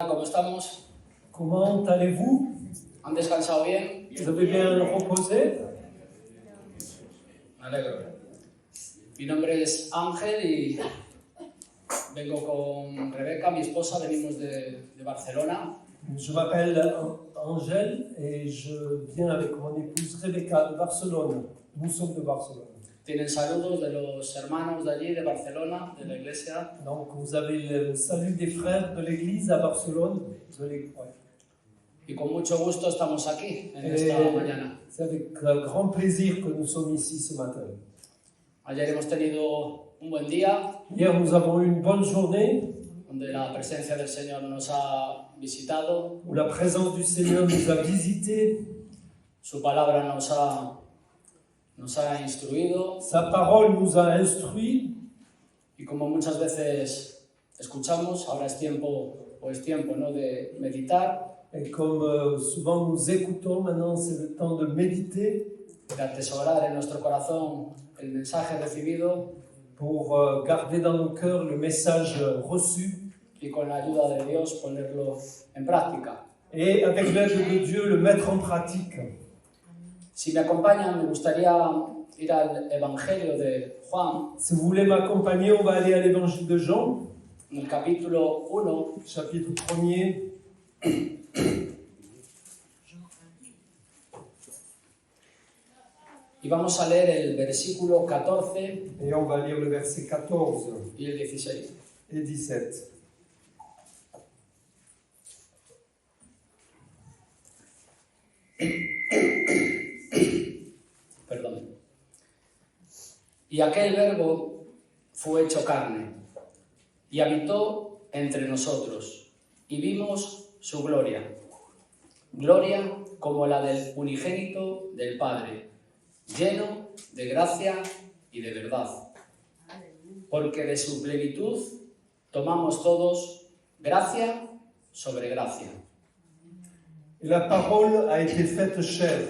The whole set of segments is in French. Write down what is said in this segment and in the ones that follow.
¿Cómo estamos? Comment allez-vous? ¿Han descansado bien? Vous avez bien reposé? Me alegro. Mi nombre es Ángel y vengo con Rebeca, mi esposa, venimos de Barcelona. Je m'appelle Angèle et je viens avec mon épouse Rebecca de Barcelone. Nous sommes de Barcelone. Tienen saludos de los hermanos de allí, de Barcelona, de la iglesia. Donc vous avez le salut des frères de l'église à Barcelone. Y con mucho gusto estamos aquí en esta mañana. C'est avec grand plaisir que nous sommes ici ce matin. Ayer hemos tenido un buen día, Hier nous avons eu une bonne journée donde la presencia del Señor nos ha visitado, où la présence du Seigneur nous a visités. su palabra nos ha instruido. Sa parole nous a instruits. Y como muchas veces escuchamos, ahora es tiempo, ¿no?, de meditar, Et comme souvent nous écoutons, maintenant c'est le temps de méditer de atesorar en nuestro corazón el mensaje recibido pour garder dans nos cœurs le message reçu y con la ayuda de Dios ponerlo en práctica. et avec l'aide de Dieu le mettre en pratique. Si me acompañan, me gustaría ir al Evangelio de Juan, Si vous voulez m'accompagner, on va aller à l'évangile de Jean, en el capítulo 1, chapitre 1er. y vamos a leer el versículo 14 Et on va lire le verset 14 y el 16. et 17. Perdón. Y aquel verbo fue hecho carne y habitó entre nosotros y vimos su gloria, gloria como la del unigénito del Padre, lleno de gracia y de verdad, porque de su plenitud tomamos todos gracia sobre gracia. Et la parole a été faite chair.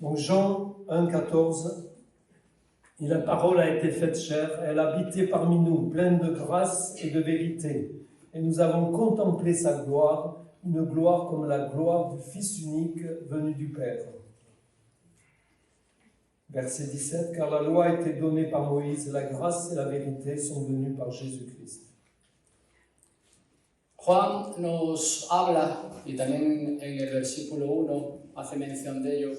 Donc Jean 1, 14. Et la parole a été faite chair, elle habitait parmi nous, pleine de grâce et de vérité. Et nous avons contemplé sa gloire, une gloire comme la gloire du Fils unique venu du Père. Verset 17, car la loi a été donnée par Moïse, la grâce et la vérité sont venues par Jésus-Christ. Juan nos habla, y también en el versículo 1 hace mención de ello,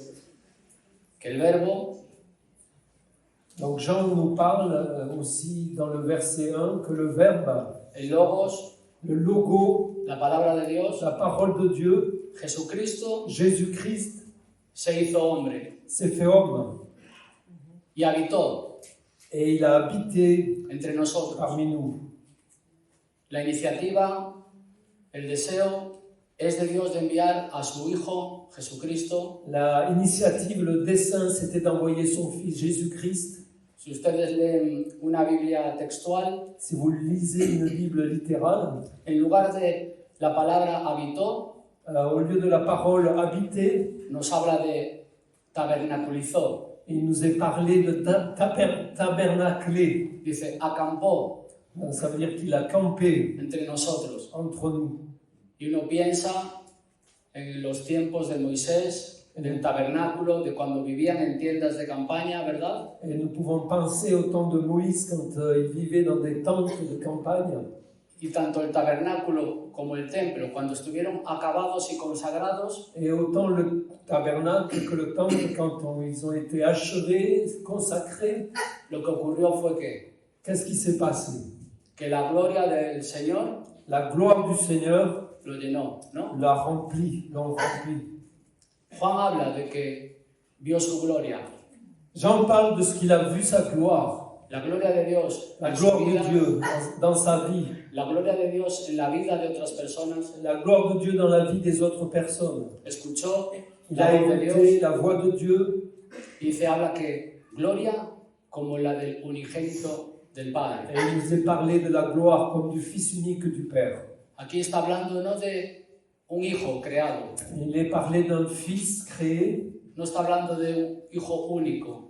que el verbo, Donc Jean nous parle aussi dans le verset 1 que le Verbe, el logos, le logo, la palabra de Dios, la parole de Dieu, Jesucristo, Jésus-Christ, se hizo hombre s'est fait homme y habitó et il a habité entre nosotros. parmi nous. La iniciativa, el deseo es de Dios de enviar a su Hijo Jesucristo. La initiative, le dessein, c'était d'envoyer son Fils Jésus-Christ. Si ustedes leen una Biblia textual, Si vous lisez une Bible littérale, en lugar de la palabra habitó, au lieu de la parole habiter, nos habla de tabernaculizó. il nous est parlé de tabernacler. Dice, acampó Ça veut dire qu'il a campé entre nosotros. entre nous. Y uno piensa en los tiempos de Moisés, en el tabernáculo, de cuando vivían en tiendas de campaña, ¿verdad? Et nous pouvons penser au temps de Moïse quand il vivait dans des tentes de campagne. Y tanto el tabernáculo como el templo, cuando estuvieron acabados y consagrados, Et autant le tabernacle que le temple, quand ils ont été achevés, consacrés, lo que ocurrió fue que qu'est-ce qui s'est passé? la gloria del Señor La gloire du Seigneur lo llenó, ¿no? l'a rempli, l'ont rempli. Juan habla de que vio su gloria, Jean parle de ce qu'il a vu, sa gloire, la gloria de Dios la en su gloire vida, de Dieu dans sa vie, la gloria de Dios en la vida de otras personas. la gloire de Dieu dans la vie des autres personnes. Escuchó Il la a voz de écouté Dios la voix de Dieu y se habla que gloria como la del unigénito del Padre. et il nous est parlé de la gloire comme du Fils unique du Père. Aquí está hablando no de un hijo creado, Il est parlé d'un Fils créé, no está hablando de un hijo único,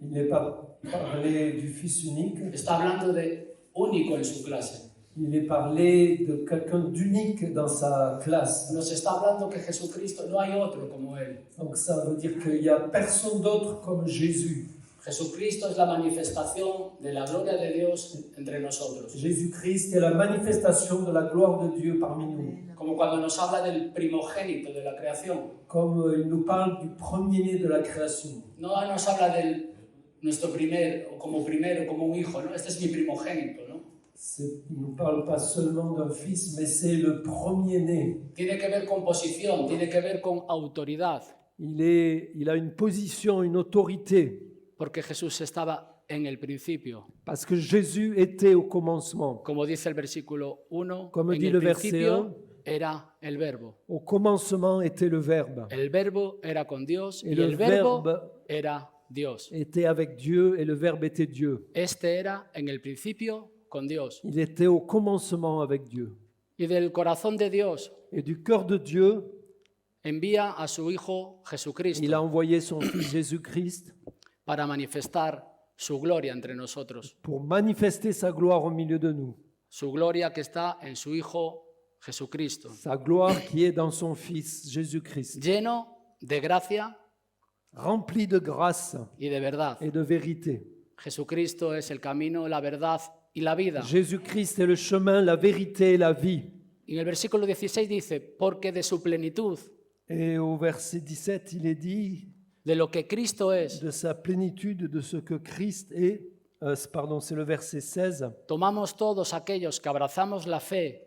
il n'est pas parlé du Fils unique, está hablando de único en su clase. il est parlé de quelqu'un d'unique dans sa classe. Nos está hablando que Jesucristo, no hay otro como Él. Donc ça veut dire qu'il n'y a personne d'autre comme Jésus. Jesucristo es la manifestación de la gloria de Dios entre nosotros. Jésus-Christ est la manifestation de la gloire de Dieu parmi nous. Como cuando nos habla del primogénito de la creación. Comme il nous parle du premier-né de la création. No nos habla del nuestro primero, como un hijo, ¿no? Este es mi primogénito, ¿no? Il ne nous parle pas seulement d'un fils, mais c'est le premier-né. Tiene que ver con posición, tiene que ver con autoridad. Il a une position, une autorité. Porque Jesús estaba en el principio. Parce que Jésus était au commencement. Como dice el versículo 1, Comme en dit el le verset principio era el verbo. Au commencement était le Verbe. El verbo era con Dios Et y le el verbo Verbe era Dios. était avec Dieu et le Verbe était Dieu. Este era en el principio con Dios. Il était au commencement avec Dieu. Y del corazón de Dios Et du cœur de Dieu, envía a su Hijo il a Jesucristo envoyé son Fils Jésus-Christ para manifestar su gloria entre nosotros. pour manifester sa gloire au milieu de nous. Su gloria que está en su Hijo Jesucristo. Sa gloire qui est dans son Fils Jésus-Christ, Lleno de gracia rempli de grâce y de verdad. et de vérité. Jesucristo es el camino, la verdad y la vida. Jésus-Christ est le chemin, la vérité et la vie. Y en el versículo 16 dice, porque de su plenitud, Et au verset 17, il est dit de lo que Cristo es, de sa plénitude, de ce que Christ est. C'est le verset 16. tomamos todos aquellos que abrazamos la fe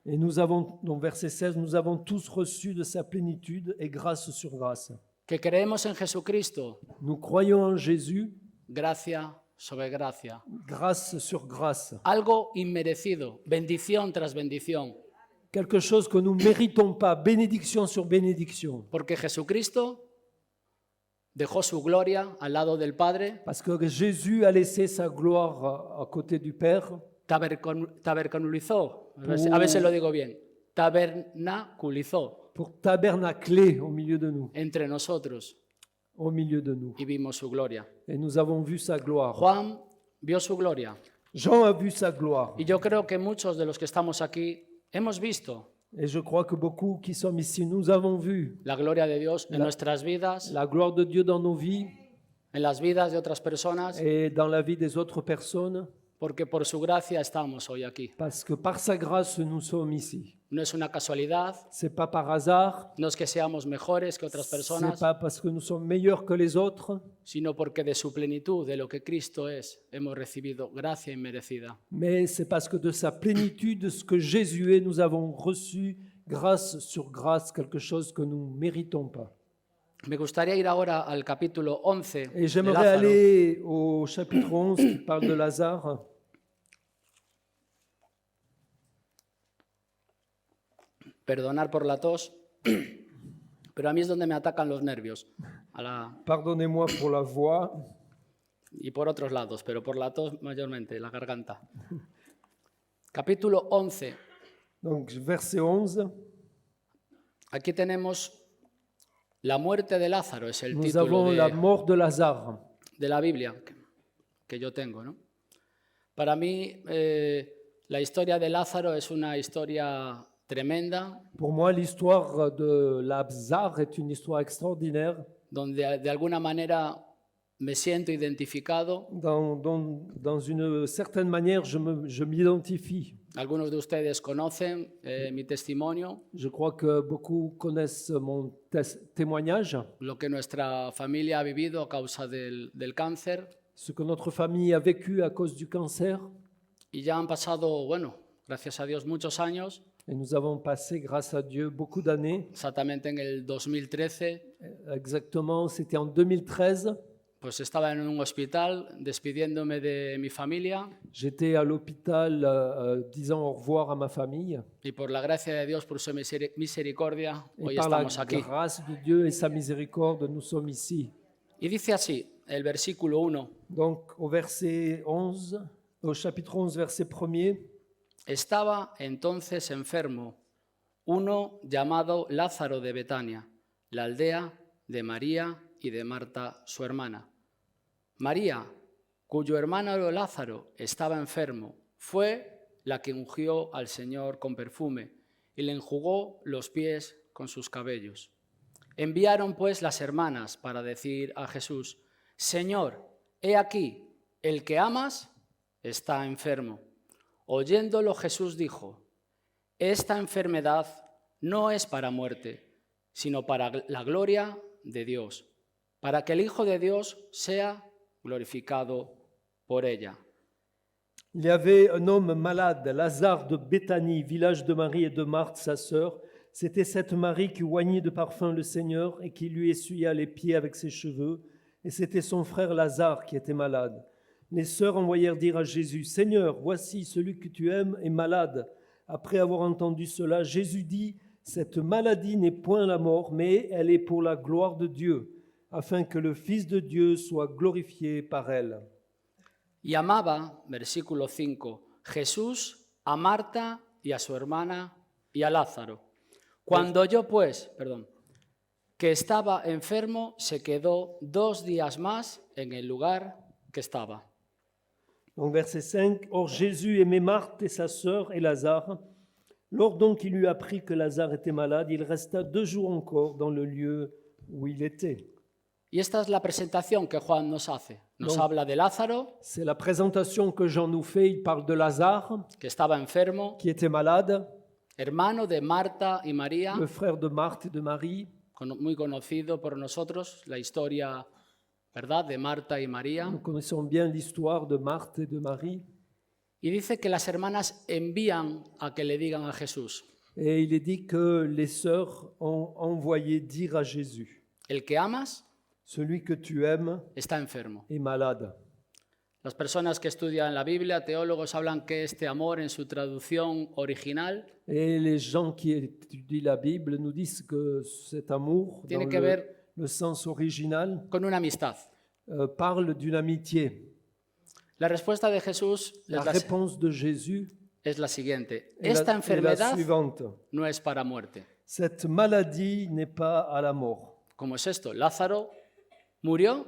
Et nous avons, donc verset 16, nous avons tous reçu de sa plénitude et grâce sur grâce. que creemos en Jesucristo, Nous croyons en Jésus, gracia sobre gracia. grâce sur grâce. Algo inmerecido, bendición tras bendición. Quelque chose que nous ne méritons pas, bénédiction sur bénédiction. Porque Jesucristo dejó su gloria al lado del Padre, Parce que Jésus a laissé sa gloire à côté du Père tabernaculizó, a ver si lo digo bien, tabernaculizó pour tabernacler au milieu de nous, entre nosotros au milieu de nous. y vimos su gloria. Et nous avons vu sa gloire. Juan vio su gloria Jean a vu sa gloire. y yo creo que muchos de los que estamos aquí hemos visto Et je crois que beaucoup qui sommes ici, nous avons vu la gloria de Dios en nuestras vidas, la gloire de Dieu dans nos vies en las vidas de otras personas, et dans la vie des autres personnes, porque por su gracia estamos hoy aquí. parce que par sa grâce, nous sommes ici. No es una casualidad, C'est pas par hasard, no es que seamos mejores que otras c'est personas, pas parce que nous sommes meilleurs que les autres, sino porque de su plenitud, de lo que Cristo es, hemos recibido gracia inmerecida. mais c'est parce que de sa plénitude, de ce que Jésus est, nous avons reçu grâce sur grâce, quelque chose que nous ne méritons pas. Me gustaría ir ahora al capítulo 11 Et de j'aimerais Lázaro. aller au chapitre 11 qui parle de Lazare. Perdonar por la tos, pero a mí es donde me atacan los nervios, Pardonnez-moi pour la voix. y por otros lados, pero por la tos mayormente, la garganta. Capítulo 11. Donc, verset 11. Aquí tenemos la muerte de Lázaro, es el Nous título avons la mort de Lazare. de la Biblia que yo tengo, ¿no? Para mí, la historia de Lázaro es una historia tremenda, Pour moi, l'histoire de Lazare est une histoire extraordinaire. donde de alguna manera me siento identificado. Dans une certaine manière, je m'identifie. Algunos de ustedes conocen mi testimonio, Je crois que beaucoup connaissent mon témoignage, lo que nuestra familia ha vivido a causa del cáncer, ce que notre famille a vécu à cause du cancer. y ya han pasado, bueno, gracias a Dios, muchos años, Et nous avons passé, grâce à Dieu, beaucoup d'années. exactamente en el 2013, Exactement, c'était en 2013. pues estaba en un hospital despidiéndome de mi familia. J'étais à l'hôpital disant au revoir à ma famille. Y por la gracia de Dios, por su misericordia, Et hoy par la estamos aquí. grâce de Dieu et sa miséricorde, nous sommes ici. Y dice así, el versículo 1, Donc au verset 11, au chapitre 11, verset 1er, estaba entonces enfermo uno llamado Lázaro de Betania, la aldea de María y de Marta, su hermana. María, cuyo hermano Lázaro estaba enfermo, fue la que ungió al Señor con perfume y le enjugó los pies con sus cabellos. Enviaron pues las hermanas para decir a Jesús: Señor, he aquí, el que amas está enfermo. Oyéndolo Jesús dijo: Esta enfermedad no es para muerte, sino para la gloria de Dios, para que el Hijo de Dios sea glorificado por ella. Il y avait un homme malade, Lazare de Béthanie, village de Marie et de Marthe, sa sœur. C'était cette Marie qui oignit de parfum le Seigneur et qui lui essuya les pieds avec ses cheveux. Et c'était son frère Lazare qui était malade. Les sœurs envoyèrent dire à Jésus: Seigneur, voici celui que tu aimes est malade. Après avoir entendu cela, Jésus dit: Cette maladie n'est point la mort, mais elle est pour la gloire de Dieu, afin que le Fils de Dieu soit glorifié par elle. Y amaba, versículo 5, Jesús a Marta y a su hermana y a Lázaro. Cuando oyó pues, que estaba enfermo, se quedó 2 días más en el lugar que estaba. Donc verset 5, Or Jésus aimait Marthe et sa sœur et Lazare. Lors donc il eut appris que Lazare était malade, il resta 2 jours encore dans le lieu où il était. Y esta es la presentación que Juan nos hace. Nos No. habla de Lázaro, C'est la présentation que Jean nous fait. Il parle de Lazare, que estaba enfermo, qui était malade, hermano de Marta y María, le frère de Marthe et de Marie. muy conocido por nosotros, la historia, ¿verdad?, de Marta y María. Nous connaissons bien l'histoire de Marthe et de Marie. Y dice que las hermanas envían a que le digan a Jesús: Et il est dit que les sœurs ont envoyé dire à Jésus: El que amas Celui que tu aimes está enfermo. est malade. Las personas que estudian la Biblia, teólogos, hablan que este amor en su traducción original Et les gens qui étudient la Bible nous disent que cet amour, tiene dans que ver le sens original, con una amistad. parle d'une amitié. La respuesta de Jesús La réponse de Jésus es la siguiente: est esta la enfermedad suivante. no es para muerte. Cette maladie n'est pas à la mort. ¿Cómo es esto? Lázaro murió.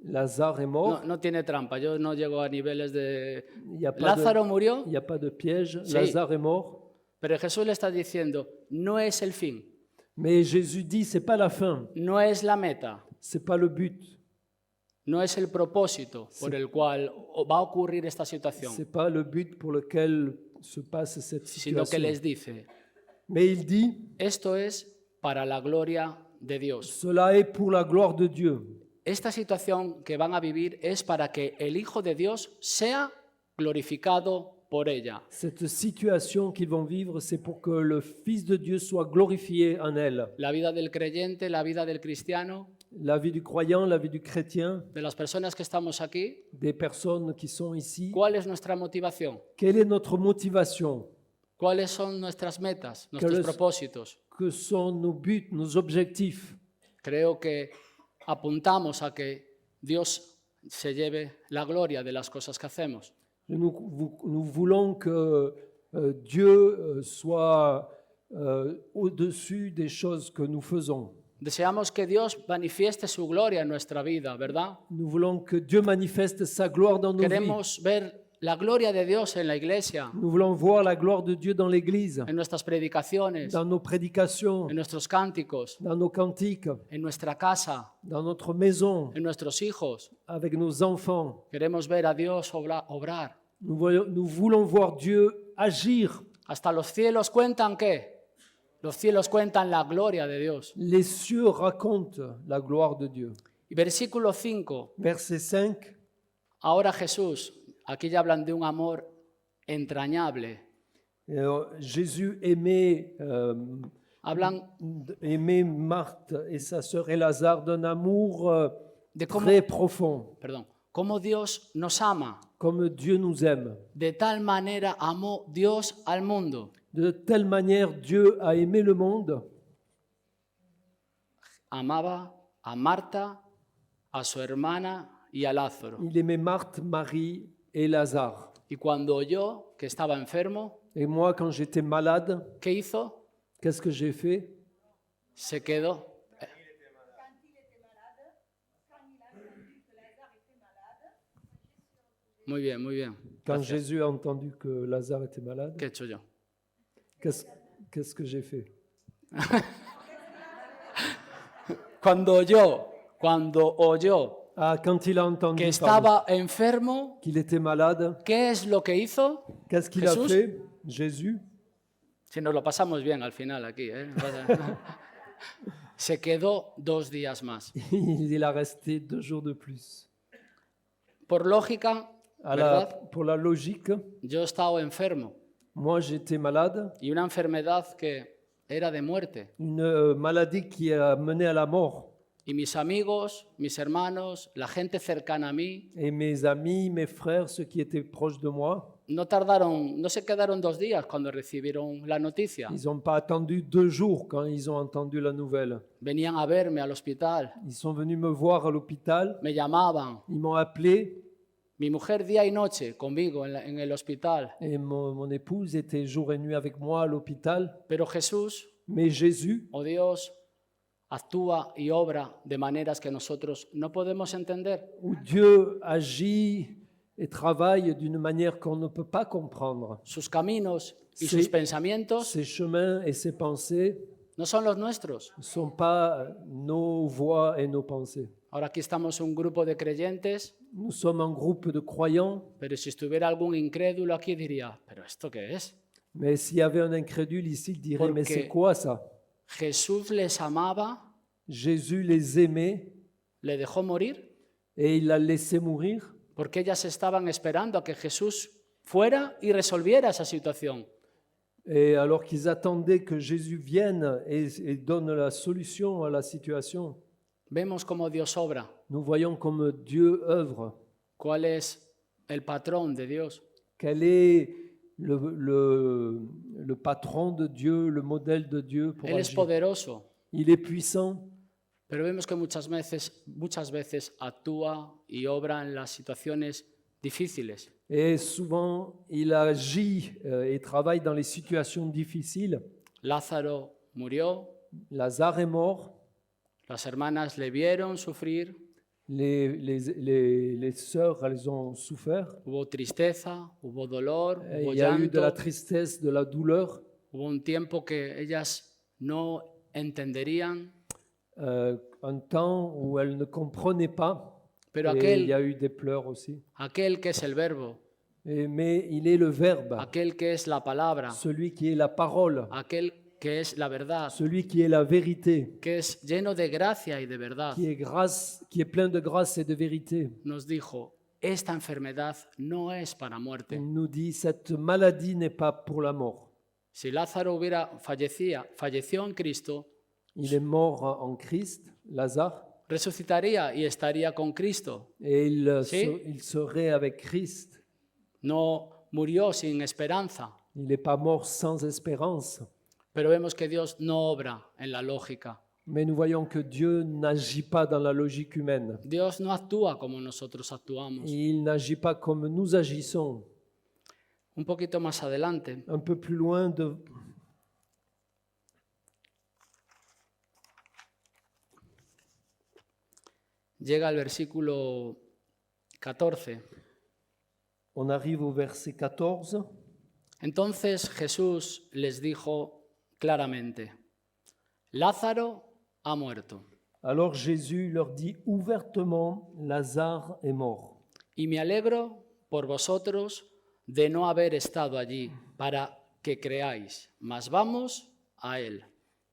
Lazare est mort. No tiene trampa, yo no llego a niveles de... Il n'y a, Lázaro murió, a pas de piège. Sí. Lazare est mort. pero Jesús le está diciendo, no es el fin, Mais Jésus dit, c'est pas la fin, no es la meta, c'est pas le but, no es el propósito por el cual va a ocurrir esta situación, c'est pas le but pour lequel se passe cette sino que situation. les dice, Mais il dit, esto es para la gloria de Dios. cela est pour la gloire de Dieu. Esta situación que van a vivir es para que el Hijo de Dios sea glorificado por ella. Cette situation qu'ils vont vivre, c'est pour que le Fils de Dieu soit glorifié en elle. La vida del creyente, la vida del cristiano, La vie du croyant, la vie du chrétien, de las personas que estamos aquí, des personnes qui sont ici. ¿cuál es nuestra motivación? Quelle est notre motivation? ¿Cuáles son nuestras metas, nuestros ¿Cuáles- propósitos? Que sont nos buts, nos objectifs? Creo que apuntamos a que Dios se lleve la gloria de las cosas que hacemos. Nous voulons que Dieu soit au-dessus des choses que nous faisons. Deseamos que Dios manifieste su gloria en nuestra vida, ¿verdad? Nous voulons que Dieu manifeste sa gloire dans nos vies. Queremos ver la gloria de Dios en la iglesia, Nous voulons voir la gloire de Dieu dans l'Église, en nuestras predicaciones, dans nos prédications, en nuestros cánticos, dans nos cantiques, en nuestra casa, dans notre maison, en nuestros hijos. avec nos enfants. Queremos ver a Dios obrar. Nous voulons voir Dieu agir. Hasta los cielos cuentan ¿qué? Los cielos cuentan la gloria de Dios. Les cieux racontent la gloire de Dieu. Y versículo 5, Verset 5. ahora Jesús, aquí ya hablan de un amor entrañable. Jésus aimait, Hablan aimait Marthe et sa sœur et Lazare d'un amour de cómo, très profond, cómo Dios nos ama. comme Dieu nous aime. De tal manera amó Dios al mundo. De telle manière, Dieu a aimé le monde. Amaba a Marta, a su hermana y a Lázaro. Il aimait Marthe, Marie et Lazare. Y cuando oyó que estaba enfermo, Et moi, quand j'étais malade, ¿qué hizo? qu'est-ce que j'ai fait? Se quedó. Muy bien, muy bien. Quand Gracias. Jésus a entendu que Lazare était malade, ¿Qué he hecho yo? qu'est-ce qu'est-ce que j'ai fait? Cuando oyó Ah, quand il a que entendu pardon, estaba enfermo, qu'il était malade, ¿qué es lo que hizo? qu'est-ce qu'il a Jesús. fait? Jésus, Si nos lo pasamos bien al final aquí, ¿eh? Se quedó 2 días más. il a resté 2 jours de plus. Por lógica, ¿verdad? Pour la logique, Yo he estado enfermo moi j'étais malade, y una enfermedad que era de muerte. une maladie qui a mené à la mort. Y mis amigos, mis hermanos, la gente cercana a mí, Et mes amis, mes frères, ceux qui étaient proches de moi, no se quedaron 2 días cuando recibieron la noticia. ils n'ont pas attendu 2 jours quand ils ont entendu la nouvelle. Venían a verme al hospital, Ils sont venus me voir à l'hôpital, me llamaban. ils m'ont appelé Mi mujer día y noche conmigo en el hospital. et mon épouse était jour et nuit avec moi à l'hôpital. Pero Jesús, Mais Jésus, oh Dios, actúa y obra de maneras que nosotros no podemos entender. où Dieu agit et travaille d'une manière qu'on ne peut pas comprendre. Sus caminos y Sí. sus pensamientos Ses chemins et ses pensées no son los nuestros. ne sont pas nos voies et nos pensées. Ahora aquí estamos un grupo de creyentes, Nous sommes un groupe de croyants, pero si estuviera algún incrédulo aquí diría, ¿pero esto qué es? mais s'il y avait un incrédule ici, il dirait, mais Porque- c'est quoi ça? Jesús les amaba, Jésus les aimait le dejó morir, et il l'a laissé mourir porque ellas estaban esperando a que Jesús fuera y resolviera esa situación. et alors qu'ils attendaient que Jésus vienne et donne la solution à la situation. Vemos cómo Dios obra, Nous voyons comme Dieu œuvre. cuál es el patrón de Dios. Quel est le patron de Dieu, le modèle de Dieu pour Él es agir? poderoso, Il est puissant, pero vemos que muchas veces actúa y obra en las situaciones difíciles. et souvent il agit et travaille dans les situations difficiles. Lázaro murió, Lazare est mort, las hermanas le vieron sufrir, les sœurs, elles ont souffert. hubo tristeza, hubo dolor, Et hubo il y a eu de la llanto, tristesse, de la douleur, hubo un tiempo que ellas no entenderían, un temps où elles ne comprenaient pas. pero Et il y aquel, a eu des pleurs aussi. aquel que es el verbo, Mais il est le Verbe, aquel que es la palabra, celui qui est la parole, aquel que es la verdad, celui qui est la vérité, que es lleno de gracia y de verdad, qui est plein de grâce et de vérité. nos dijo, esta enfermedad no es para muerte. Il nous dit, cette maladie n'est pas pour la mort. Si Lázaro falleció en Cristo, Il est mort en Christ, Lazare, resucitaría y estaría con Cristo. et Sí. il serait avec Christ. No murió sin esperanza, Il n'est pas mort sans espérance. pero vemos que Dios no obra en la lógica. Mais nous voyons que Dieu n'agit pas dans la logique humaine. Dios no actúa como nosotros actuamos. Il n'agit pas comme nous agissons. Un poquito más adelante, Un peu plus loin de... llega el versículo 14. On arrive au verset 14. Entonces Jesús les dijo claramente, Lázaro ha muerto, Alors Jésus leur dit ouvertement, Lazare est mort. y me alegro por vosotros de no haber estado allí para que creáis, mas vamos a él.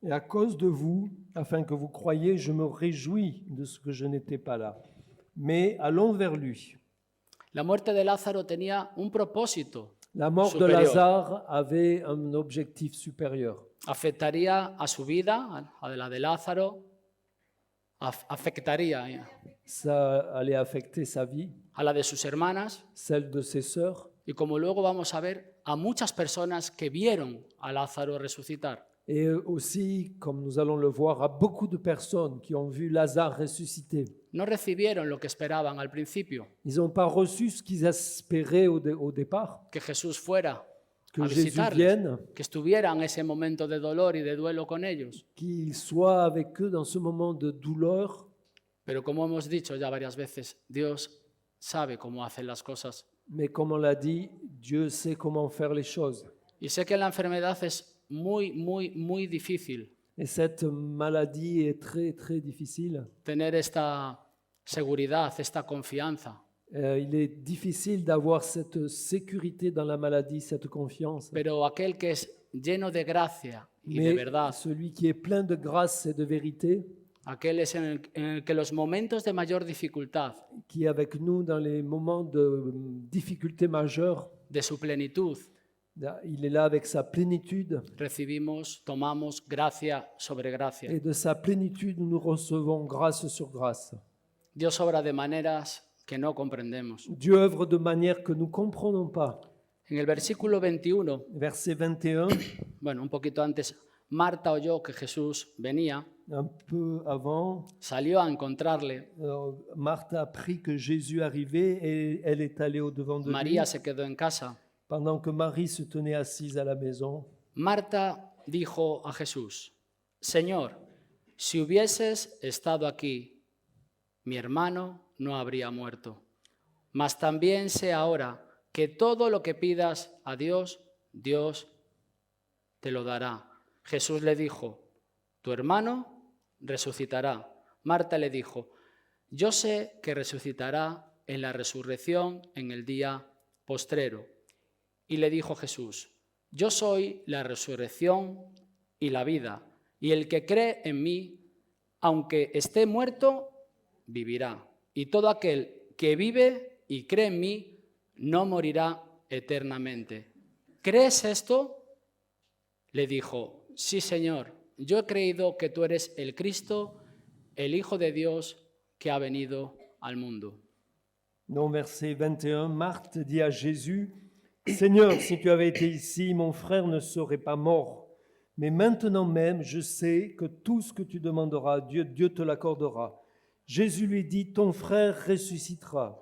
Et à cause de vous, afin que vous croyiez, je me réjouis de ce que je n'étais pas là. Mais allons vers lui. La muerte de Lázaro tenía un propósito, La mort de Supérieur. Lazare avait un objectif supérieur. afectaría a su vida, a la de Lázaro, afectaría Ça allait affecter sa vie, a la de sus hermanas celle de ses sœurs, y, como luego vamos a ver, a muchas personas que vieron a Lázaro resucitar. et aussi, comme nous allons le voir, à beaucoup de personnes qui ont vu Lazare ressusciter. No recibieron lo que esperaban al principio, Ils n'ont pas reçu ce qu'ils espéraient au départ, que Jesús fuera que a Jésus visitarles, vienne, que estuviera en ese momento de dolor y de duelo con ellos. qu'il soit avec eux dans ce moment de douleur. Pero como hemos dicho ya varias veces, Dios sabe cómo hacer las cosas. Mais comme on l'a dit, Dieu sait comment faire les choses. Y sé que la enfermedad es muy, muy, muy difícil Et cette maladie est très, très difficile. tener esta seguridad, esta confianza. Il est difficile d'avoir cette sécurité dans la maladie, cette confiance. Pero aquel que es lleno de gracia y de Mais verdad, celui qui est plein de grâce et de vérité, aquel es en el que los momentos de mayor dificultad, qui est avec nous dans les moments de difficulté majeure, de su plenitud, il est là avec sa plénitude. recibimos, tomamos gracia sobre gracia. Et de sa plénitude, nous recevons grâce sur grâce. Dios obra de maneras que no comprendemos. Dieu œuvre de manière que nous ne comprenons pas. En el versículo 21, Verset 21, bueno, un poquito antes, Marta oyó que Jesús venía, un peu avant, salió a encontrarle. Marthe a appris que Jésus arrivait et elle est allée au-devant de lui. María se quedó en casa. Pendant que Marie se tenait assise à la maison, Marta dijo a Jesús, Señor, si hubieses estado aquí, mi hermano no habría muerto. Mas también sé ahora que todo lo que pidas a Dios, Dios te lo dará. Jesús le dijo, tu hermano resucitará. Marta le dijo, yo sé que resucitará en la resurrección en el día postrero. Y le dijo Jesús, yo soy la resurrección y la vida, y el que cree en mí, aunque esté muerto, vivirá. Y todo aquel que vive y cree en mí, no morirá eternamente. ¿Crees esto? Le dijo, sí, Señor, yo he creído que tú eres el Cristo, el Hijo de Dios que ha venido al mundo. dans verset 21, Marthe dit à Jésus, Seigneur, si tu avais été ici, mon frère ne serait pas mort. Mais maintenant même, je sais que tout ce que tu demanderas à Dieu, Dieu te l'accordera. Jésus lui dit, ton frère ressuscitera.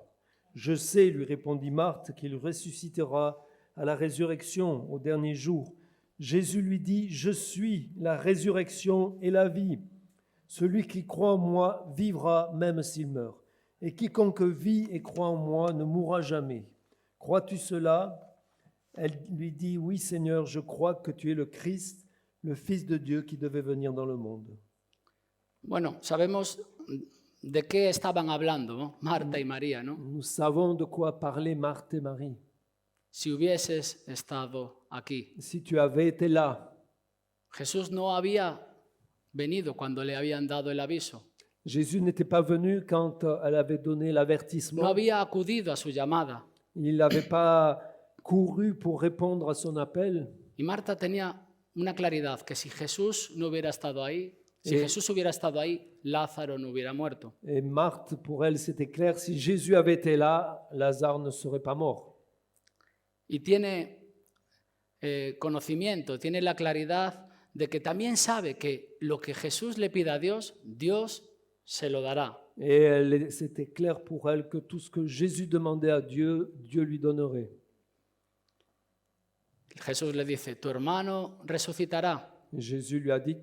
Je sais, lui répondit Marthe, qu'il ressuscitera à la résurrection au dernier jour. Jésus lui dit, je suis la résurrection et la vie. Celui qui croit en moi vivra même s'il meurt. Et quiconque vit et croit en moi ne mourra jamais. Crois-tu cela ? Elle lui dit, oui Seigneur, je crois que tu es le Christ, le Fils de Dieu qui devait venir dans le monde. Bueno, sabemos de qué estaban hablando, ¿no? Marta y María, ¿no? Nous savons de quoi parlait Marthe et Marie. Si hubieses estado aquí. Si tu avais été là, Jesús no había venido cuando le habían dado el aviso. Jésus n'était pas venu quand elle avait donné No l'avertissement. había acudido a su llamada. Il n'avait pas couru pour répondre à son appel. Y Marta tenía una claridad que si Jesús no hubiera estado ahí, si Sí. Jesús hubiera estado ahí, Lázaro no hubiera muerto. Et Marthe, pour elle, c'était clair, si Jésus avait été là, Lazare ne serait pas mort. Y tiene conocimiento, tiene la claridad de que también sabe que lo que Jesús le pida a Dios, Dios se lo dará. Et c'était clair pour elle que tout ce que Jésus demandait à Dieu, Dieu lui donnerait. Jesús le dice, tu hermano resucitará. Et Jésus lui a dit,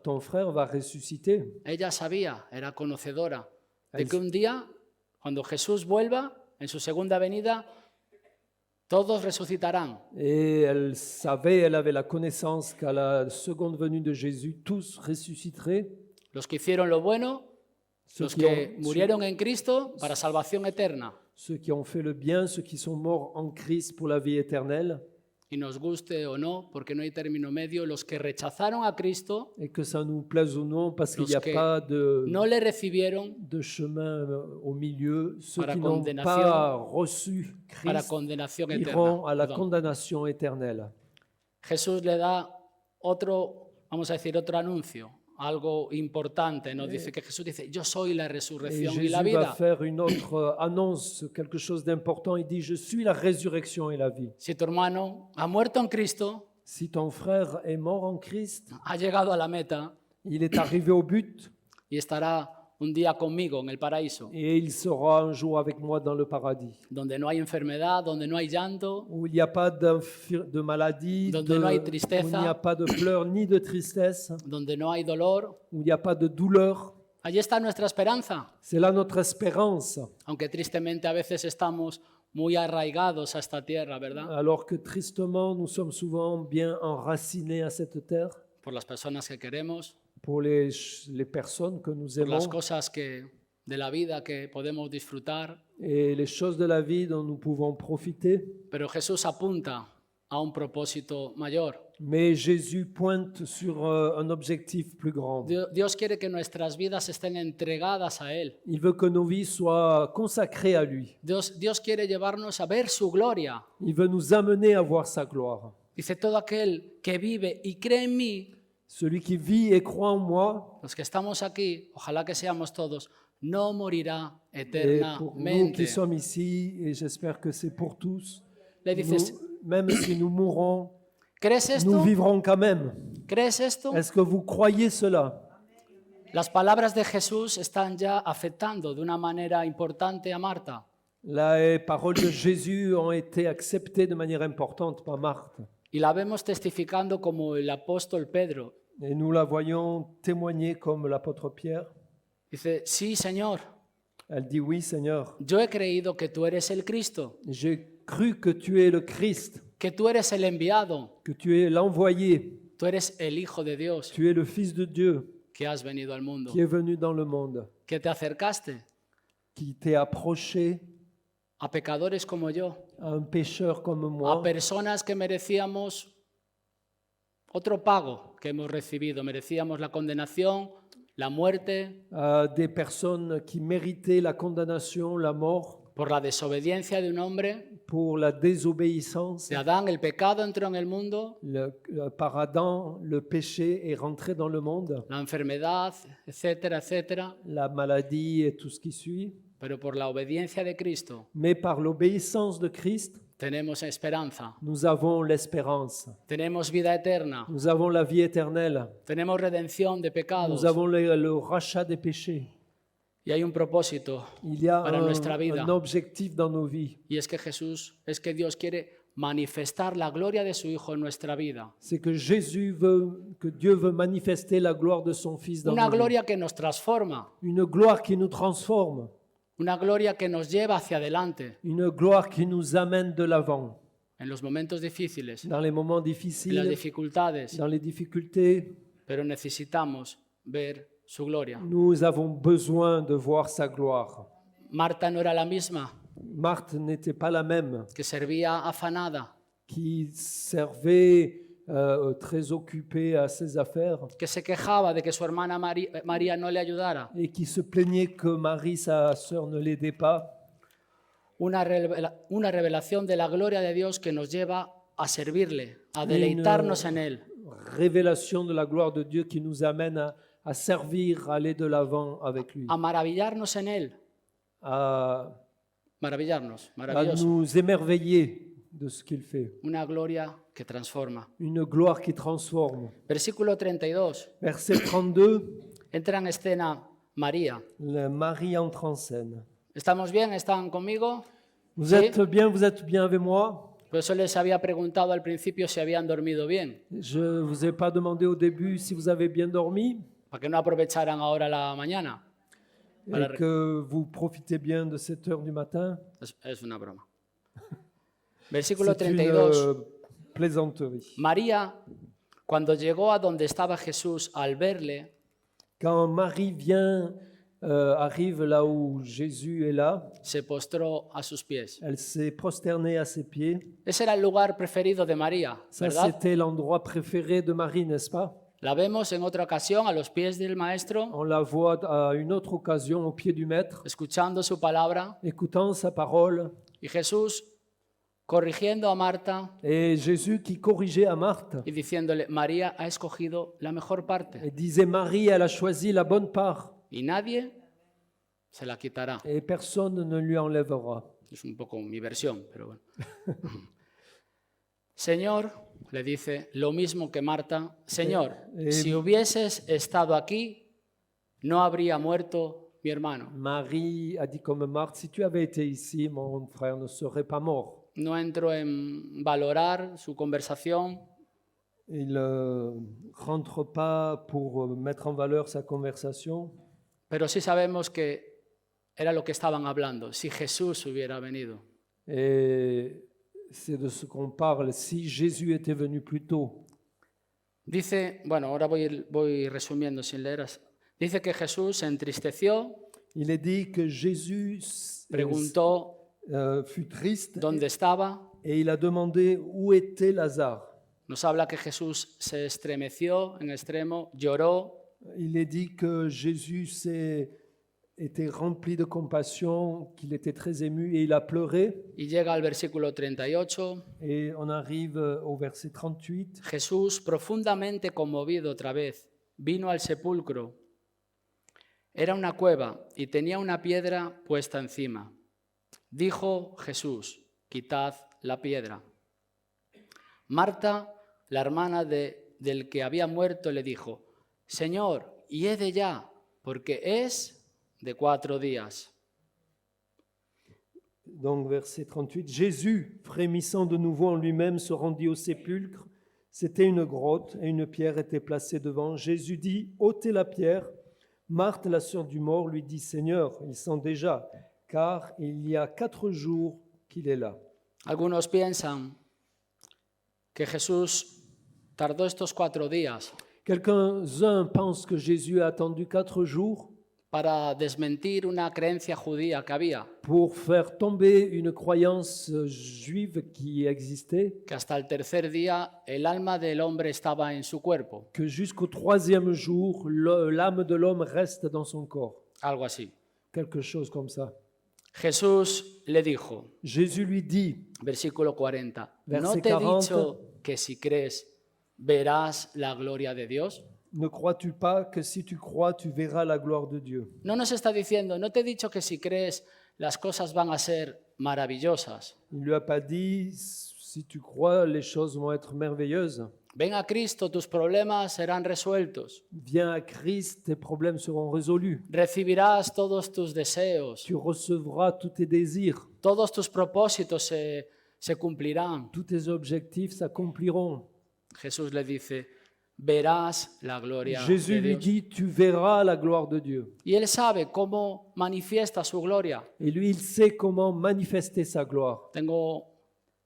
ton frère va ressusciter. Ella sabía, era conocedora de Ahí que un día, cuando Jesús vuelva, en su segunda venida, todos resucitarán. Et elle savait, elle avait la connaissance qu'à la seconde venue de Jésus, tous ressusciteraient. Los que hicieron lo bueno, Ceux los qui, que ont, murieron en Cristo para salvación eterna. ceux qui ont fait le bien, ceux qui sont morts en Christ pour la vie éternelle. Y nos guste o no, porque no hay término medio, los que rechazaron a Cristo, Et que ça nous plaise ou non, parce qu'il n'y a Los que pas no le recibieron de chemin au milieu. Ceux Para qui n'ont condenación, pas reçu para Christ condenación iront eterna. à la Perdón. condamnation éternelle. Jesús le da otro, vamos a decir, otro anuncio, algo importante. Nos dice que Jesús dice, yo soy la Et resurrección y Jésus la va vida. faire une autre annonce, quelque chose d'important. Il dit, je suis la résurrection et la vie. Si tu hermano ha muerto en Cristo, Si ton frère est mort en Christ, ha llegado a la meta il est arrivé au but y estará un día conmigo en el paraíso, et il sera un jour avec moi dans le paradis, donde no hay enfermedad, donde no hay llanto, où il n'y a pas de maladie, Donde no hay tristeza. où il n'y a pas de pleurs ni de tristesse, donde no hay dolor. où il n'y a pas de douleur. Allí está nuestra esperanza, C'est là notre espérance. aunque tristemente a veces estamos muy arraigados a esta tierra, ¿verdad? alors que tristement, nous sommes souvent bien enracinés à cette terre Por las personas que queremos, pour les personnes que nous por las aimons cosas de la vida que podemos disfrutar. et les choses de la vie dont nous pouvons profiter. Pero Jesús apunta a un propósito mayor. Mais Jésus pointe sur un objectif plus grand. Dios quiere que nuestras vidas estén entregadas a Él. Il veut que nos vies soient consacrées à lui. Dios quiere llevarnos a ver su gloria. Il veut nous amener à voir sa gloire. Dice, todo aquel que vive y cree en mí, Celui qui vit et croit en moi, los que estamos aquí, ojalá que seamos todos, no morirá et pour nous eternamente. qui sommes ici, et j'espère que c'est pour tous, Le dices, même si nous mourrons, ¿crees nous esto? vivrons quand même. ¿Crees esto? Est-ce que vous croyez cela? Las palabras de Jesús están ya afectando de una manera importante a Marta. Les paroles de Jésus ont été acceptées de manière importante par Marthe. Y la vemos testificando como el apóstol Pedro. Et nous la voyons témoigner comme l'apôtre Pierre. Dice, sí, Señor, Elle dit, oui Seigneur, yo he creído que tú eres el Cristo, j'ai cru que tu es le Christ, que tú eres el enviado, que tu es l'envoyé, tú eres el Hijo de Dios tu es le Fils de Dieu que has venido al mundo, qui est venu dans le monde, que te acercaste qui t'est approché a pecadores como yo, à un pécheur comme a moi, personas que merecíamos otro pago que hemos recibido, merecíamos la condenación, la muerte, à des personnes qui méritaient la condamnation, la mort, por la desobediencia de un hombre, pour la désobéissance. de Adán. El pecado entró en el mundo, Par Adam, le péché est rentré dans le monde, la enfermedad, etcétera, etcétera, la maladie et tout ce qui suit. pero por la obediencia de Cristo Mais par l'obéissance de Christ, tenemos esperanza, nous avons l'espérance. tenemos vida eterna, Nous avons la vie éternelle. tenemos redención de pecados Nous avons le rachat des péchés. y hay un propósito Il y a para nuestra vida, un objectif dans nos vies. y es que Dios quiere manifestar la gloria de su Hijo en nuestra vida. C'est que Dieu veut manifester la gloire de son Fils dans Una nos vies. gloria que nos transforma, Une gloire qui nous transforme. una gloria que nos lleva hacia adelante Une gloire qui nous amène de l'avant. en los momentos difíciles, Dans les moments en las difficiles, dificultades, dans les difficultés, pero necesitamos ver su gloria. nous avons besoin de voir sa gloire. Marta no era la misma, Marthe n'était pas la même, que servía afanada, qui servait très occupée à ses affaires que se quejaba de que su hermana María no le ayudara. et qui se plaignait que Marie, sa sœur, ne l'aidait pas. Una revelación de la gloria de Dios que nos lleva a servirle, a deleitarnos en Él. Révélation de la gloire de Dieu qui nous amène à servir, à aller de l'avant avec lui, A maravillarnos en Él. à Maravillarnos, maravilloso. nous émerveiller de ce qu'il fait. Una gloria que transforma. Une gloire qui transforme. Versículo 32. Verset 32, Entra en escena María. Marie entre en scène. ¿Estamos bien? ¿Están conmigo? Vous Sí. êtes bien avec moi? Por eso les había preguntado al principio si habían dormido bien, Je ne vous ai pas demandé au début si vous avez bien dormi para que no aprovecharan ahora la mañana. et que vous profitez bien de cette heure du matin. Es una broma. Versículo C'est une 32. plaisanterie. María, cuando llegó a donde estaba Jesús, al verle, Quand Marie arrive là où Jésus est là, se postró a sus pies. elle s'est prosternée à ses pieds. Ese era el lugar preferido de María, Ça, ¿verdad? c'était l'endroit préféré de Marie, n'est-ce pas? La vemos en otra ocasión a los pies del Maestro, On la voit à une autre occasion au pied du Maître, escuchando su palabra, écoutant sa parole. y Jesús corrigiendo a Marta Et Jésus qui corrigeait à Marthe y diciéndole, María ha escogido la mejor parte et disait, Marie, elle a choisi la bonne part y nadie se la quitará. et personne ne lui enlèvera. Es un poco mi versión, pero bueno. Señor, le dice lo mismo que Marta, Señor, si hubieses estado aquí, no habría muerto mi hermano. Marie a dit comme Marthe, si tu avais été ici, mon frère ne serait pas mort. No entro en valorar su conversación, Il ne rentre pas pour mettre en valeur sa conversation, pero sí sabemos que era lo que estaban hablando, si Jesús hubiera venido. Et c'est de ce qu'on parle si Jésus était venu plus tôt. Dice, bueno, ahora voy resumiendo sin leer. Dice que Jesús se entristeció, Il est dit que Jésus preguntó fut triste dónde estaba. et il a demandé où était Lazare. Nos habla que Jesús se estremeció en extremo, lloró. Il est dit que Jésus était rempli de compassion, qu'il était très ému et il a pleuré. Y llega al versículo 38. Et on arrive au verset 38. Jesús, profundamente conmovido otra vez, vino al sepulcro. Era una cueva y tenía una piedra puesta encima. Dijo Jesús, quitad la piedra. Marta, la hermana del que había muerto, le dijo, Señor, hiede ya, porque es de 4 días. Donc verset 38, Jésus, frémissant de nouveau en lui-même, se rendit au sépulcre. C'était une grotte et une pierre était placée devant. Jésus dit, ôtez la pierre. Marthe, la sœur du mort, lui dit, Seigneur, il sent déjà, car il y a 4 jours qu'il est là. Algunos piensan que Jesús tardó estos 4 días Quelques-uns pensent que Jésus a attendu 4 jours para desmentir una creencia judía que había, pour faire tomber une croyance juive qui existait, que hasta el tercer día el alma del hombre estaba en su cuerpo, que jusqu'au 3e jour, l'âme de l'homme reste dans son corps. algo así. Quelque chose comme ça. Jesús le dijo, Jésus lui dit, versículo 40, ¿no Verset te he 40. dicho que si crees verás la gloria de Dios? ne crois-tu pas que si tu crois, tu verras la gloire de Dieu? No nos está diciendo, no te he dicho que si crees las cosas van a ser maravillosas. Il ne lui a pas dit, si tu crois, les choses vont être merveilleuses. Ven a Cristo, tus problemas serán resueltos. Viens à Christ, tes problèmes seront résolus. Recibirás todos tus deseos. Tu recevras tous tes désirs. Todos tus propósitos se cumplirán. Tous tes objectifs s'accompliront. Jesús le dice, verás la gloria Jésus de lui Dios. dit, tu verras la gloire de Dieu. Y él sabe cómo manifiesta su gloria. Et lui, il sait comment manifester sa gloire. Tengo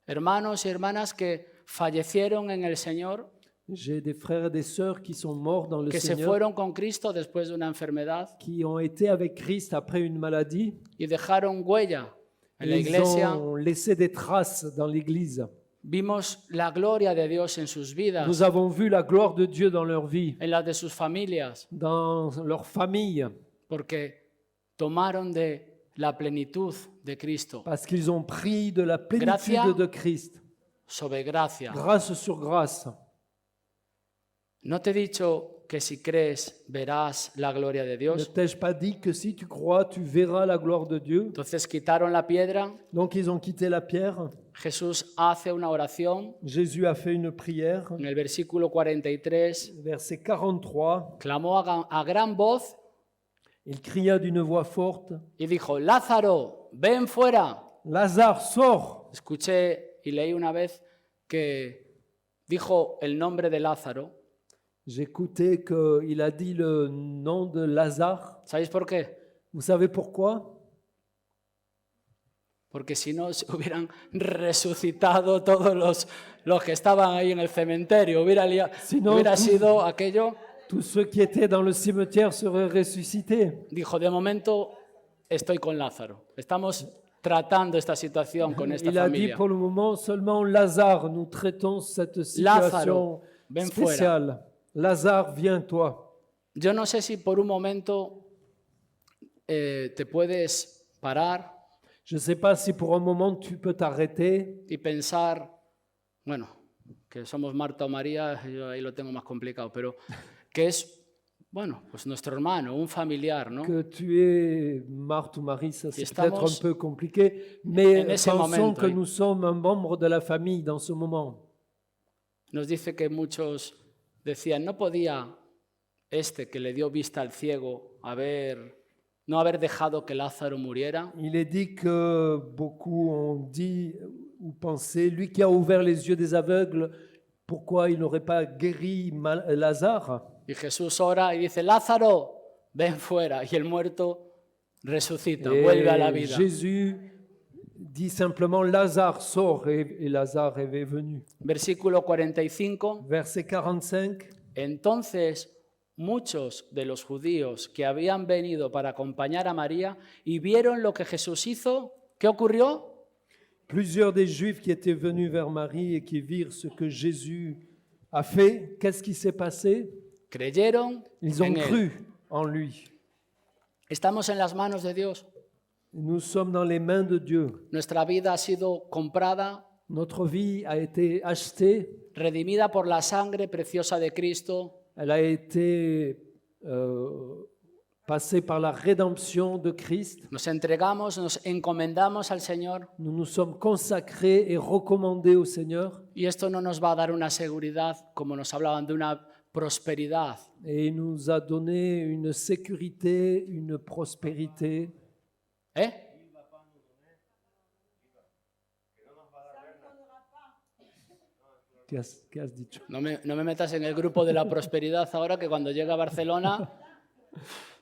hermanos y hermanas que fallecieron en el Señor, J'ai des frères et des sœurs qui sont morts dans le que se Seigneur, fueron con Cristo después de una enfermedad qui ont été avec Christ après une maladie. y dejaron huella en la Ils iglesia. ont laissé des traces dans l'Église. Vimos la gloria de Dios en sus vidas, Nous avons vu la gloire de Dieu dans leur vie, en la de sus familias, dans leur famille, porque tomaron de la plenitud de Cristo, parce qu'ils ont pris de la plénitude Gracia. de Christ, sobre gracia. grâce sur grâce. ¿No te he dicho que si crees verás la gloria de Ne Dios? t'ai-je pas dit que si tu crois, tu verras la gloire de Dieu? Entonces quitaron la piedra, Donc ils ont quitté la pierre. Jesús hace una oración, Jésus a fait une prière. en el versículo 43, Verset 43, clamó a gran voz il cria d'une voix forte, y dijo, Lázaro, ven fuera. Lazare, sors! Escuché y leí una vez que dijo el nombre de Lázaro. J'ai écouté qu'il a dit le nom de Lazare. ¿Sabéis por qué? Vous savez pourquoi? Porque si no, se hubieran resucitado todos los que estaban ahí en el cementerio. Si no, Hubiera tú- sido aquello. Tous ceux qui étaient dans le cimetière seraient ressuscités. Dijo, de momento estoy con Lázaro. Estamos tratando esta situación con esta Il a dit familia. pour le moment seulement Lazare, nous traitons cette Lázaro, situation ven spéciale. Lazare, viens toi. Yo no sé si por un momento te puedes parar Je ne sais pas si pour un moment tu peux t'arrêter y pensar, bueno, que somos Marta o María, yo ahí lo tengo más complicado, pero que es, bueno, pues nuestro hermano, un familiar, ¿no? que tu es Marthe ou Marie, ça c'est estamos peut-être un peu compliqué, mais en ese pensons momento que ahí. nous sommes un membre de la famille dans ce moment. Nos dice que muchos decían, no podía este que le dio vista al ciego no haber dejado que Lázaro muriera. Il est dit que beaucoup ont dit ou pensé, lui qui a ouvert les yeux des aveugles, pourquoi il n'aurait pas guéri Lazare? Y Jesús ora y dice, Lázaro, ven fuera. Y el muerto resucita, vuelve a la Et vida. Jésus dit simplement Lazare sort et Lazare est venu. Versículo 45. Verset 45. Entonces muchos de los judíos que habían venido para acompañar a María y vieron lo que Jesús hizo, ¿qué ocurrió? Plusieurs des Juifs qui étaient venus vers Marie et qui virent ce que Jésus a fait, qu'est-ce qui s'est passé? Creyeron Ils ont en él. cru en lui. Estamos en las manos de Dios. Nous sommes dans les mains de Dieu. Nuestra vida ha sido comprada, Notre vie a été achetée, redimida por la sangre preciosa de Cristo. elle a été passée par la rédemption de Christ. Nos entregamos, nos encomendamos al Señor Nous nous sommes consacrés et recommandés au Seigneur. y esto no nos va a dar una seguridad, como nos hablaban, de una prosperidad. Et il nous a donné une sécurité, une prospérité. ¿Eh? ¿Qué has dicho? No me metas en el grupo de la prosperidad ahora, que cuando llegue a Barcelona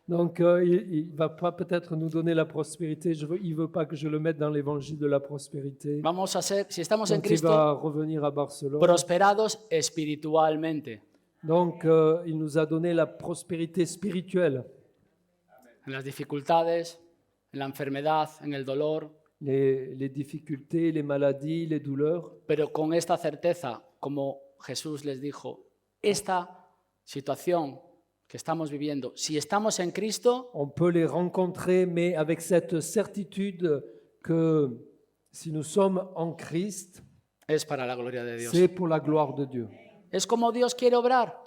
Donc, il va pas peut-être nous donner la prospérité. Il veut pas que je le mette dans l'évangile de la prospérité. vamos a ser, si estamos en Donc, il Cristo, va revenir à Barcelone. prosperados espiritualmente, Donc, il nous a donné la prospérité spirituelle. en las dificultades, en la enfermedad, en el dolor, Les difficultés, les maladies, les douleurs. pero con esta certeza, como Jesús les dijo, esta situación que estamos viviendo, si estamos en Cristo, On peut les rencontrer, mais avec cette certitude que si nous sommes en Christ, es para la gloria de Dios. c'est pour la gloire de Dieu. Es como Dios quiere obrar.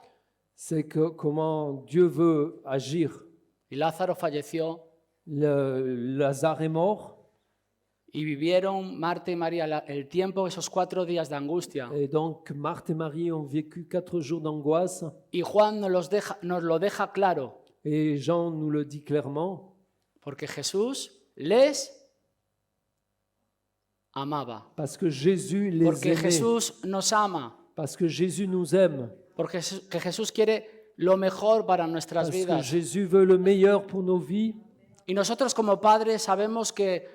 C'est que comment Dieu veut agir. Y Lázaro falleció Lazare est mort, y vivieron Marta y María el tiempo, esos 4 días de angustia. et donc Marthe et Marie ont vécu 4 jours d'angoisse, Y Juan nos lo deja claro, et Jean nous le dit clairement, porque Jesús les amaba, parce que Jésus les porque aimait, Jesús nos ama, parce que Jésus nous aime, porque que Jesús quiere lo mejor para nuestras parce que vidas. Jésus veut le meilleur pour nos vies. Y nosotros como padres sabemos que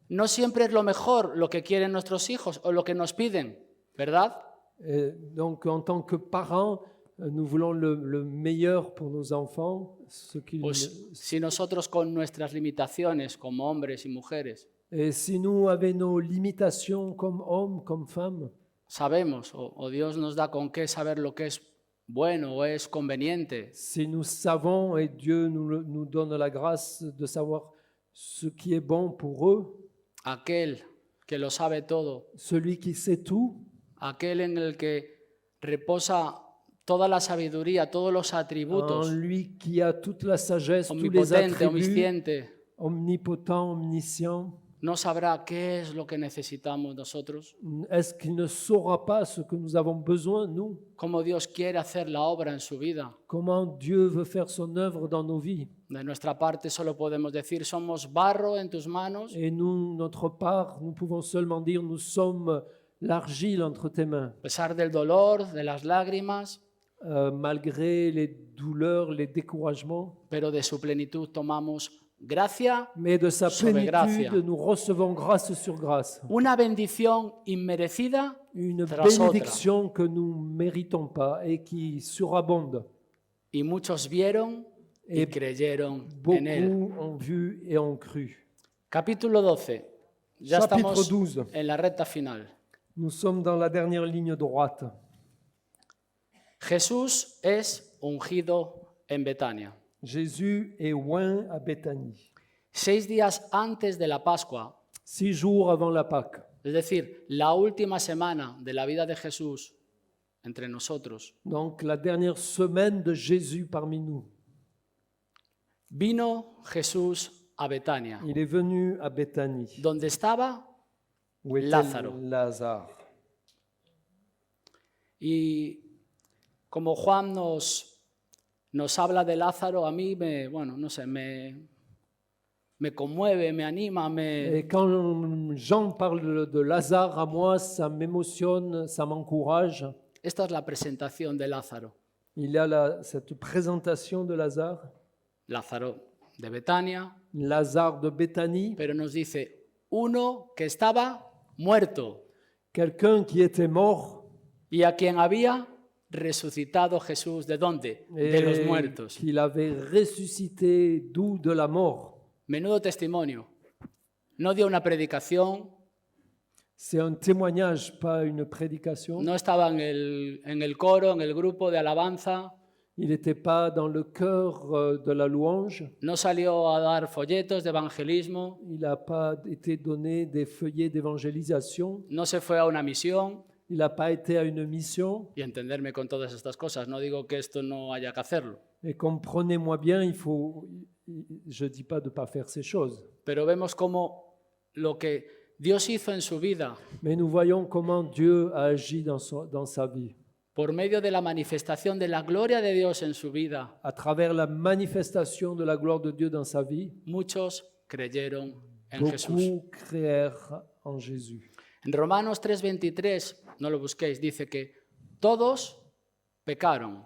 no siempre es lo mejor lo que quieren nuestros hijos o lo que nos piden, ¿verdad? Et donc, en tant que parents, nous voulons le meilleur pour nos enfants, ce qu'ils Pues si nosotros con nuestras limitaciones como hombres y mujeres et si nous, avec nos limitations comme hommes, comme femmes, sabemos o Dios nos da con qué saber lo que es bueno o es conveniente, si nous savons et Dieu nous donne la grâce de savoir ce qui est bon pour eux, aquel que lo sabe todo, celui qui sait tout, aquel en el que reposa toda la sabiduría, todos los en atributos, lui qui a toute la sagesse, tous les omnipotente, attributs, omnisciente, omnipotent, omniscient, no sabrá qué es lo que necesitamos nosotros, est-ce qu'il ne saura pas ce que nous avons besoin, nous? cómo Dios quiere hacer la obra en su vida. Comment Dieu veut faire son œuvre dans nos vies? De nuestra parte solo podemos decir, somos barro en tus manos, Et nous, notre part, nous pouvons seulement dire, nous sommes l'argile entre tes mains. a pesar del dolor, de las lágrimas, Malgré les douleurs, les découragements, pero de su plenitud tomamos gracia, mais de sa Sobre gracia. plénitude, nous recevons grâce sur grâce. una bendición inmerecida Une tras otra. bénédiction que nous ne méritons pas et qui surabonde. Y muchos vieron y Et creyeron en él. beaucoup ont vu et ont cru. Capítulo 12. Ya Chapitre estamos 12. en la recta final. Nous sommes dans la dernière ligne droite. Jesús es ungido en Betania. Jésus est oint à Béthanie, 6 días antes de la Pascua, 6 jours avant la Pâque. es decir, la última semana de la vida de Jesús entre nosotros, Donc la dernière semaine de Jésus parmi nous. vino Jesús a Betania, Il est venu à Béthanie, donde estaba où était Lázaro. Lazare. y como Juan nos habla de Lázaro, a mí me conmueve, me anima, Et quand Jean parle de Lazare, à moi, ça m'émotionne, ça m'encourage. esta es la presentación de Lázaro. Il y a cette présentation de Lazare, Lázaro de Betania, Lazare de Béthanie, pero nos dice uno que estaba muerto quelqu'un qui était mort y a quien había resucitado Jesús. ¿De dónde? De los et muertos. qu'il avait ressuscité d'où de la mort. Menudo testimonio. No dio una predicación, C'est un témoignage, pas une prédication. no estaba en el coro, en el grupo de alabanza, Il n'était pas dans le cœur de la louange. no salió a dar folletos de evangelismo, Il n'a pas été donné des feuillets d'évangélisation. no se fue a una misión. Il n'a pas été à une mission. Y entenderme con todas estas cosas, no digo que esto no haya que hacerlo, Et comprenez-moi bien, je ne dis pas de ne pas faire ces choses. pero vemos cómo lo que Dios hizo en su vida Mais nous voyons comment Dieu a agi dans sa vie. por medio de la manifestación de la gloria de Dios en su vida. À travers la manifestation de la gloire de Dieu dans sa vie, Muchos creyeron en Jesús. beaucoup créèrent en Jésus. En Romanos 3:23, no lo busquéis, dice que todos pecaron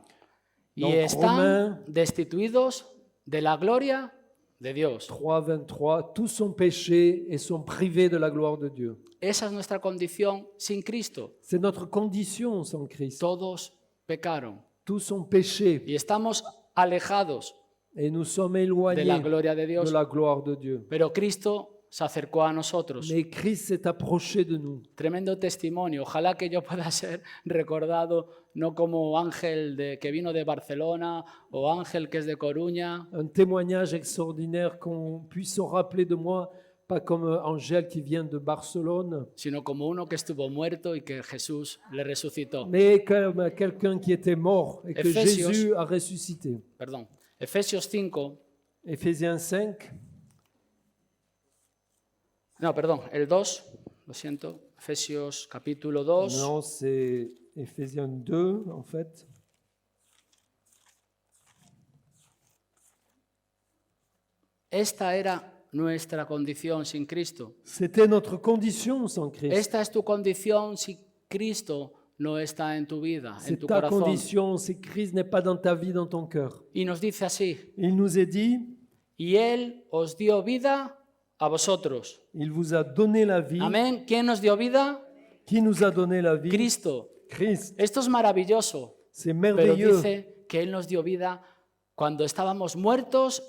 y Donc, están Romains- destituidos de la gloria de Dios. 3:23, tous sont péchés et sont privés de la gloire de Dieu. Esa es nuestra condición sin Cristo. C'est notre condition sans Christ. Todos pecaron Tous sont péchés y estamos alejados et nous sommes de éloignés la gloria de de Dios, la gloire de Dieu. pero Cristo se acercó a nosotros. Mais Christ s'est approché de nous. Tremendo testimonio. Ojalá que yo pueda ser recordado no como Ángel que vino de Barcelona o Ángel que es de Coruña, Un témoignage extraordinaire qu'on puisse se rappeler de moi, pas comme Angèle qui vient de Barcelone, sino como uno que estuvo muerto y que Jesús le resucitó. mais comme quelqu'un qui était mort et que Ephésios. Jésus a ressuscité. Perdón. Efesios 5, Éphésiens 5, no, perdón, el 2, lo siento. Efesios capítulo 2. non, c'est Éphésiens 2 en fait. Esta era nuestra condición sin Cristo. C'était notre condition sans Christ. Esta es tu condición si Cristo no está en tu vida, en C'est tu ta corazón. condition si Christ n'est pas dans ta vie, dans ton cœur. Y nos dice así, Il nous est dit, y Él os dio vida a vosotros. il vous a donné la vie. Amén. ¿Quién nos dio vida? Qui nous a donné la vie? Cristo. Christ. Esto es maravilloso, C'est pero merveilleux. dice que Él nos dio vida cuando estábamos muertos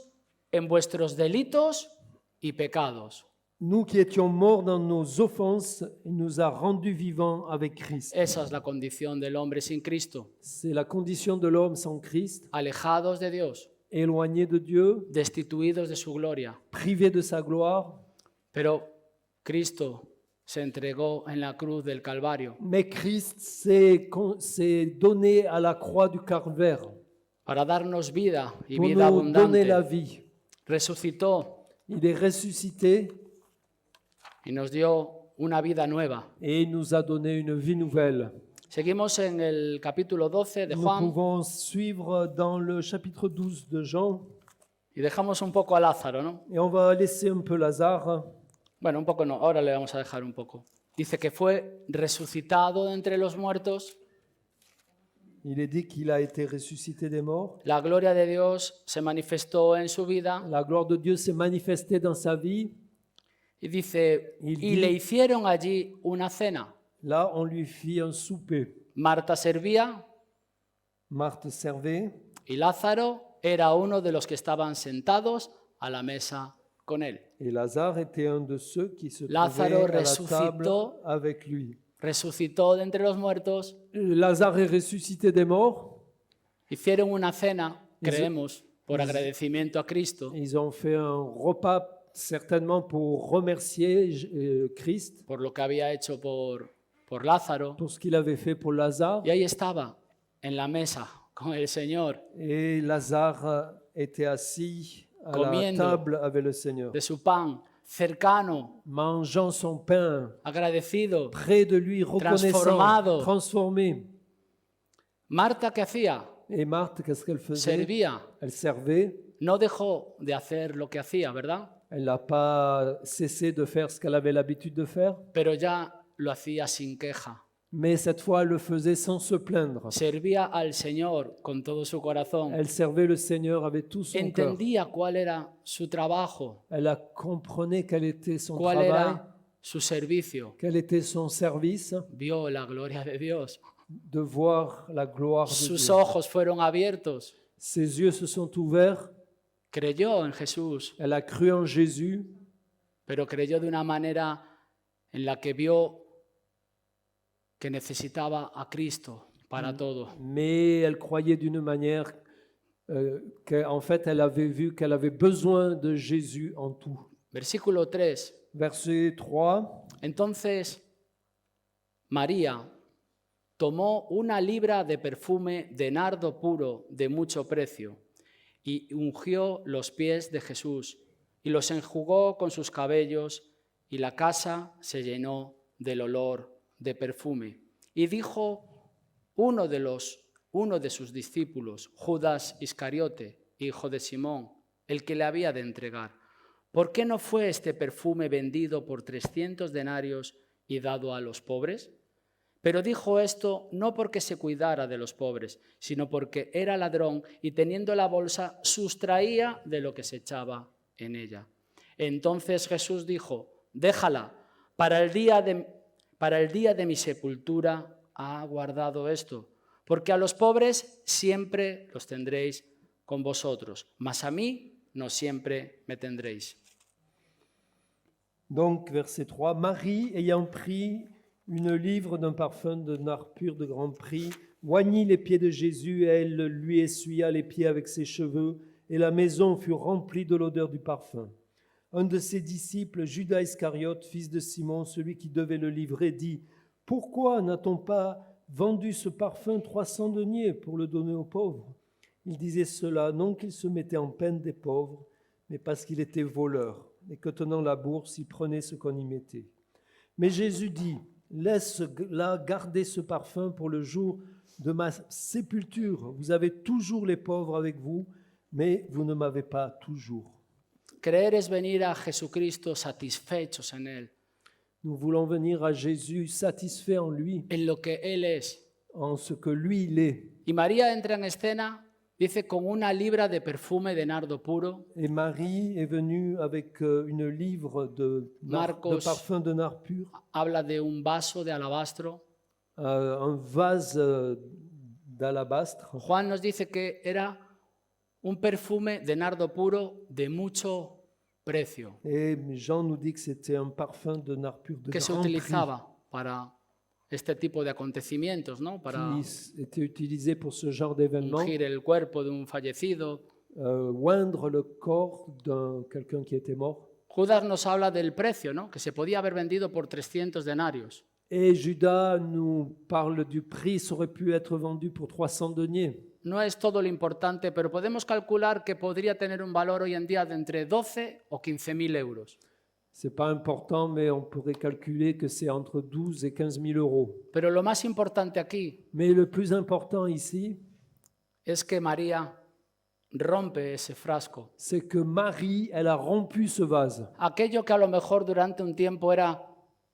en vuestros delitos y pecados. Nous qui étions morts dans nos offenses, il nous a rendus vivants avec Christ. Esa es la condición del hombre sin Cristo, C'est la condition de l'homme sans Christ, alejados de Dios, éloigné de Dieu, destituidos de su gloria. privé de sa gloire. Pero Cristo se entregó en la cruz del Calvario Mais Christ s'est donné à la croix du Calvaire para darnos vida y pour vida nous donner la abundante. vie. Resucitó Il est ressuscité y nos dio una vida nueva. et il nous a donné une vie nouvelle. Seguimos en el capítulo 12 de Nous Juan pouvons suivre dans le chapitre 12 de Jean y dejamos un poco a Lázaro, ¿no? et on va laisser un peu Lazare. Bueno, un poco no, ahora le vamos a dejar un poco. Dice que fue resucitado de entre los muertos. Il est dit qu'il a été ressuscité des morts. La gloria de Dios se manifestó en su vida La gloire de Dieu s'est manifestée dans sa vie. y dice, Il y dit- le hicieron allí una cena. Là, on lui fit un souper. Marta servía Marthe servait y Lázaro era uno de los que estaban sentados a la mesa con él. et Lazare était un de ceux qui se Lázaro trouvaient à la table ressuscitó. avec lui. Resucitó de entre los muertos, Lazare est ressuscité des morts. hicieron una cena, Ils- creemos, por agradecimiento a Cristo, Ils ont fait un repas certainement pour remercier Christ por lo que había hecho por Lázaro. pour ce qu'il avait fait pour Lazare. Y ahí estaba, en la mesa, con el Señor, Et Lazare était assis à la Comiendo. table avec le Seigneur, de su pan, cercano, mangeant son pain, agradecido. près de lui, reconnaissant, Transformado. transformé. Marta, ¿qué hacía? Et Marthe, qu'est-ce qu'elle faisait? Servía. Elle servait. No dejó de hacer lo que hacía, ¿verdad? Elle n'a pas cessé de faire ce qu'elle avait l'habitude de faire, Pero ya lo hacía sin queja. Mais cette fois, elle le faisait sans se plaindre. Servía al Señor con todo su corazón. Elle servait le Seigneur avec tout son cœur. Entendía cuál era su trabajo, Elle comprenait quel était son cuál travail, era su servicio. quel était son service, Vio la gloria de Dios. de voir la gloire de Sus Dieu. ojos fueron abiertos. Ses yeux se sont ouverts, Creyó en Jesús, elle a cru en Jésus, pero creyó de una manera en la que vio que necesitaba a Cristo para todo. mais elle croyait d'une manière qu'en fait, elle avait vu qu'elle avait besoin de Jésus en tout. Versículo 3. Verset 3. Entonces María tomó 1 libra de perfume de nardo puro de mucho precio y ungió los pies de Jesús y los enjugó con sus cabellos, y la casa se llenó del olor de perfume. Y dijo uno de sus discípulos, Judas Iscariote, hijo de Simón, el que le había de entregar: ¿por qué no fue este perfume vendido por 300 denarios y dado a los pobres? Pero dijo esto no porque se cuidara de los pobres, sino porque era ladrón y teniendo la bolsa sustraía de lo que se echaba en ella. Entonces Jesús dijo: déjala, para el día de mi sepultura ha guardado esto, porque a los pobres siempre los tendréis con vosotros, mas a mí no siempre me tendréis. Donc, verset 3. Marie, ayant pris 1 livre d'un parfum de nard pur de grand prix, oignit les pieds de Jésus, et elle lui essuya les pieds avec ses cheveux, et la maison fut remplie de l'odeur du parfum. Un de ses disciples, Judas Iscariote, fils de Simon, celui qui devait le livrer, dit: pourquoi n'a-t-on pas vendu ce parfum 300 deniers pour le donner aux pauvres? Il disait cela non qu'il se mettait en peine des pauvres, mais parce qu'il était voleur, et que tenant la bourse, il prenait ce qu'on y mettait. Mais Jésus dit: laisse-la garder ce parfum pour le jour de ma sépulture. Vous avez toujours les pauvres avec vous, mais vous ne m'avez pas toujours. Creer es venir a Jesucristo satisfechos en Él, Nous voulons venir à Jésus satisfait en lui, en lo que Él es. en ce que lui il est. Y María entra en escena, dice, con 1 libra de perfume de nardo puro. Et Marie est venue avec 1 livre de Marcos. parfum de nard pur, Habla de un vaso de alabastro. un vase d'alabastre. Juan nos dice que era un perfume de nardo puro de mucho precio, Et Jean nous dit que c'était un parfum de nard pur de que se grand prix, utilizaba para este tipo de acontecimientos, ¿no? Para qui était utilisé pour ce genre d'événement, ungir el cuerpo de un fallecido. oindre le corps de quelqu'un qui était mort. Judas nos habla del precio, ¿no? Que se podía haber vendido por 300 denarios. Et Judas nous parle du prix, ça aurait pu être vendu pour 300 deniers. No es todo lo importante, pero podemos calcular que podría tener un valor hoy en día de entre 12 o 15.000 euros. C'est pas important, mais on pourrait calculer que c'est entre 12 et 15 000 euros. Pero lo más importante aquí Mais le plus important ici, es que María rompe ese frasco. c'est que Marie, elle a rompu ce vase. Aquello que a lo mejor durante un tiempo era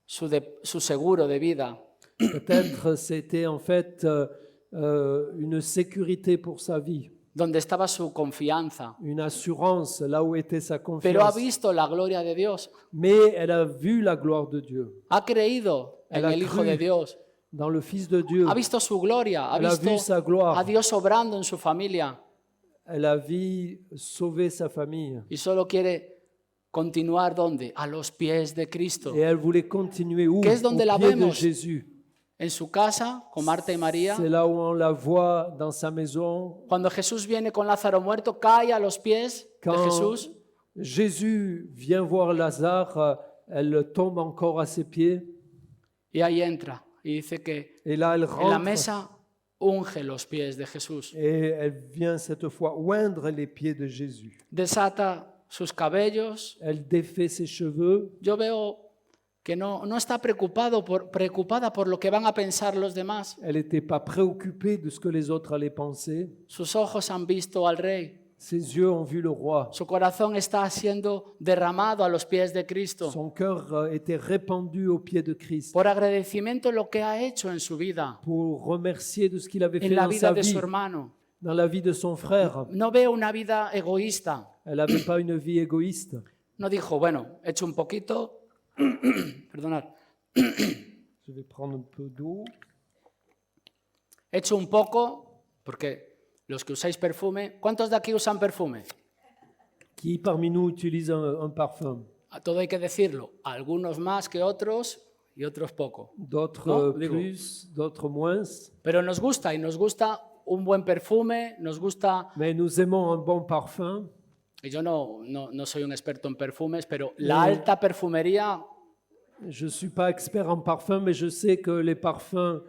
su seguro de vida, Peut-être c'était en fait une sécurité pour sa vie, donde estaba su confianza, une assurance là où était sa pero ha confiance. visto la gloria de Dios, Mais elle a vu la gloire de Dieu ha creído en Elle a el Hijo cru. de Dios, dans le Fils de Dieu. ha visto su gloria, ha Elle a vu visto sa gloire. a Dios obrando en su familia Elle a vu sauver sa famille. y solo quiere continuar ¿dónde? A los pies de Cristo, Et elle voulait continuer où? Que es donde Au la pied de vemos. Jésus. en su casa con Marta y María. C'est là où on la voit dans sa maison. Cuando Jesús viene con Lázaro muerto, cae a los pies de Quand Jesús. Jésus vient voir Lazare, elle tombe encore à ses pieds. Y ahí entra y dice que Et là, elle en la rentre mesa unge los pies de Jesús. et elle vient cette fois oindre les pieds de Jésus. Desata sus cabellos. Elle défait ses cheveux. Yo veo que no está preocupada por lo que van a pensar los demás. Elle n'était pas préoccupée de ce que les autres allaient penser. Sus ojos han visto al Rey. Ses yeux ont vu le roi. Su corazón está siendo derramado a los pies de Cristo Son cœur était répandu aux pieds de Christ por agradecimiento de lo que ha hecho en su vida, pour remercier de ce qu'il avait en fait la dans vida sa de su vie, hermano. dans la vie de son frère. No veo una vida egoísta. Elle n'avait pas une vie égoïste. No dijo, bueno, he hecho un poquito, perdonad, Je vais prendre un peu d'eau. he hecho un poco, porque los que usáis perfume, ¿cuántos de aquí usan perfume? Qui parmi nous utilise un parfum? A todo hay que decirlo, algunos más que otros y otros poco. D'autres No, digo. plus, d'autres moins. Pero nos gusta y nos gusta un buen perfume, nos gusta, Mais nous aimons un bon parfum. y yo no soy un experto en perfumes, pero la alta perfumería, Je ne suis pas expert en parfum, mais je sais que les parfums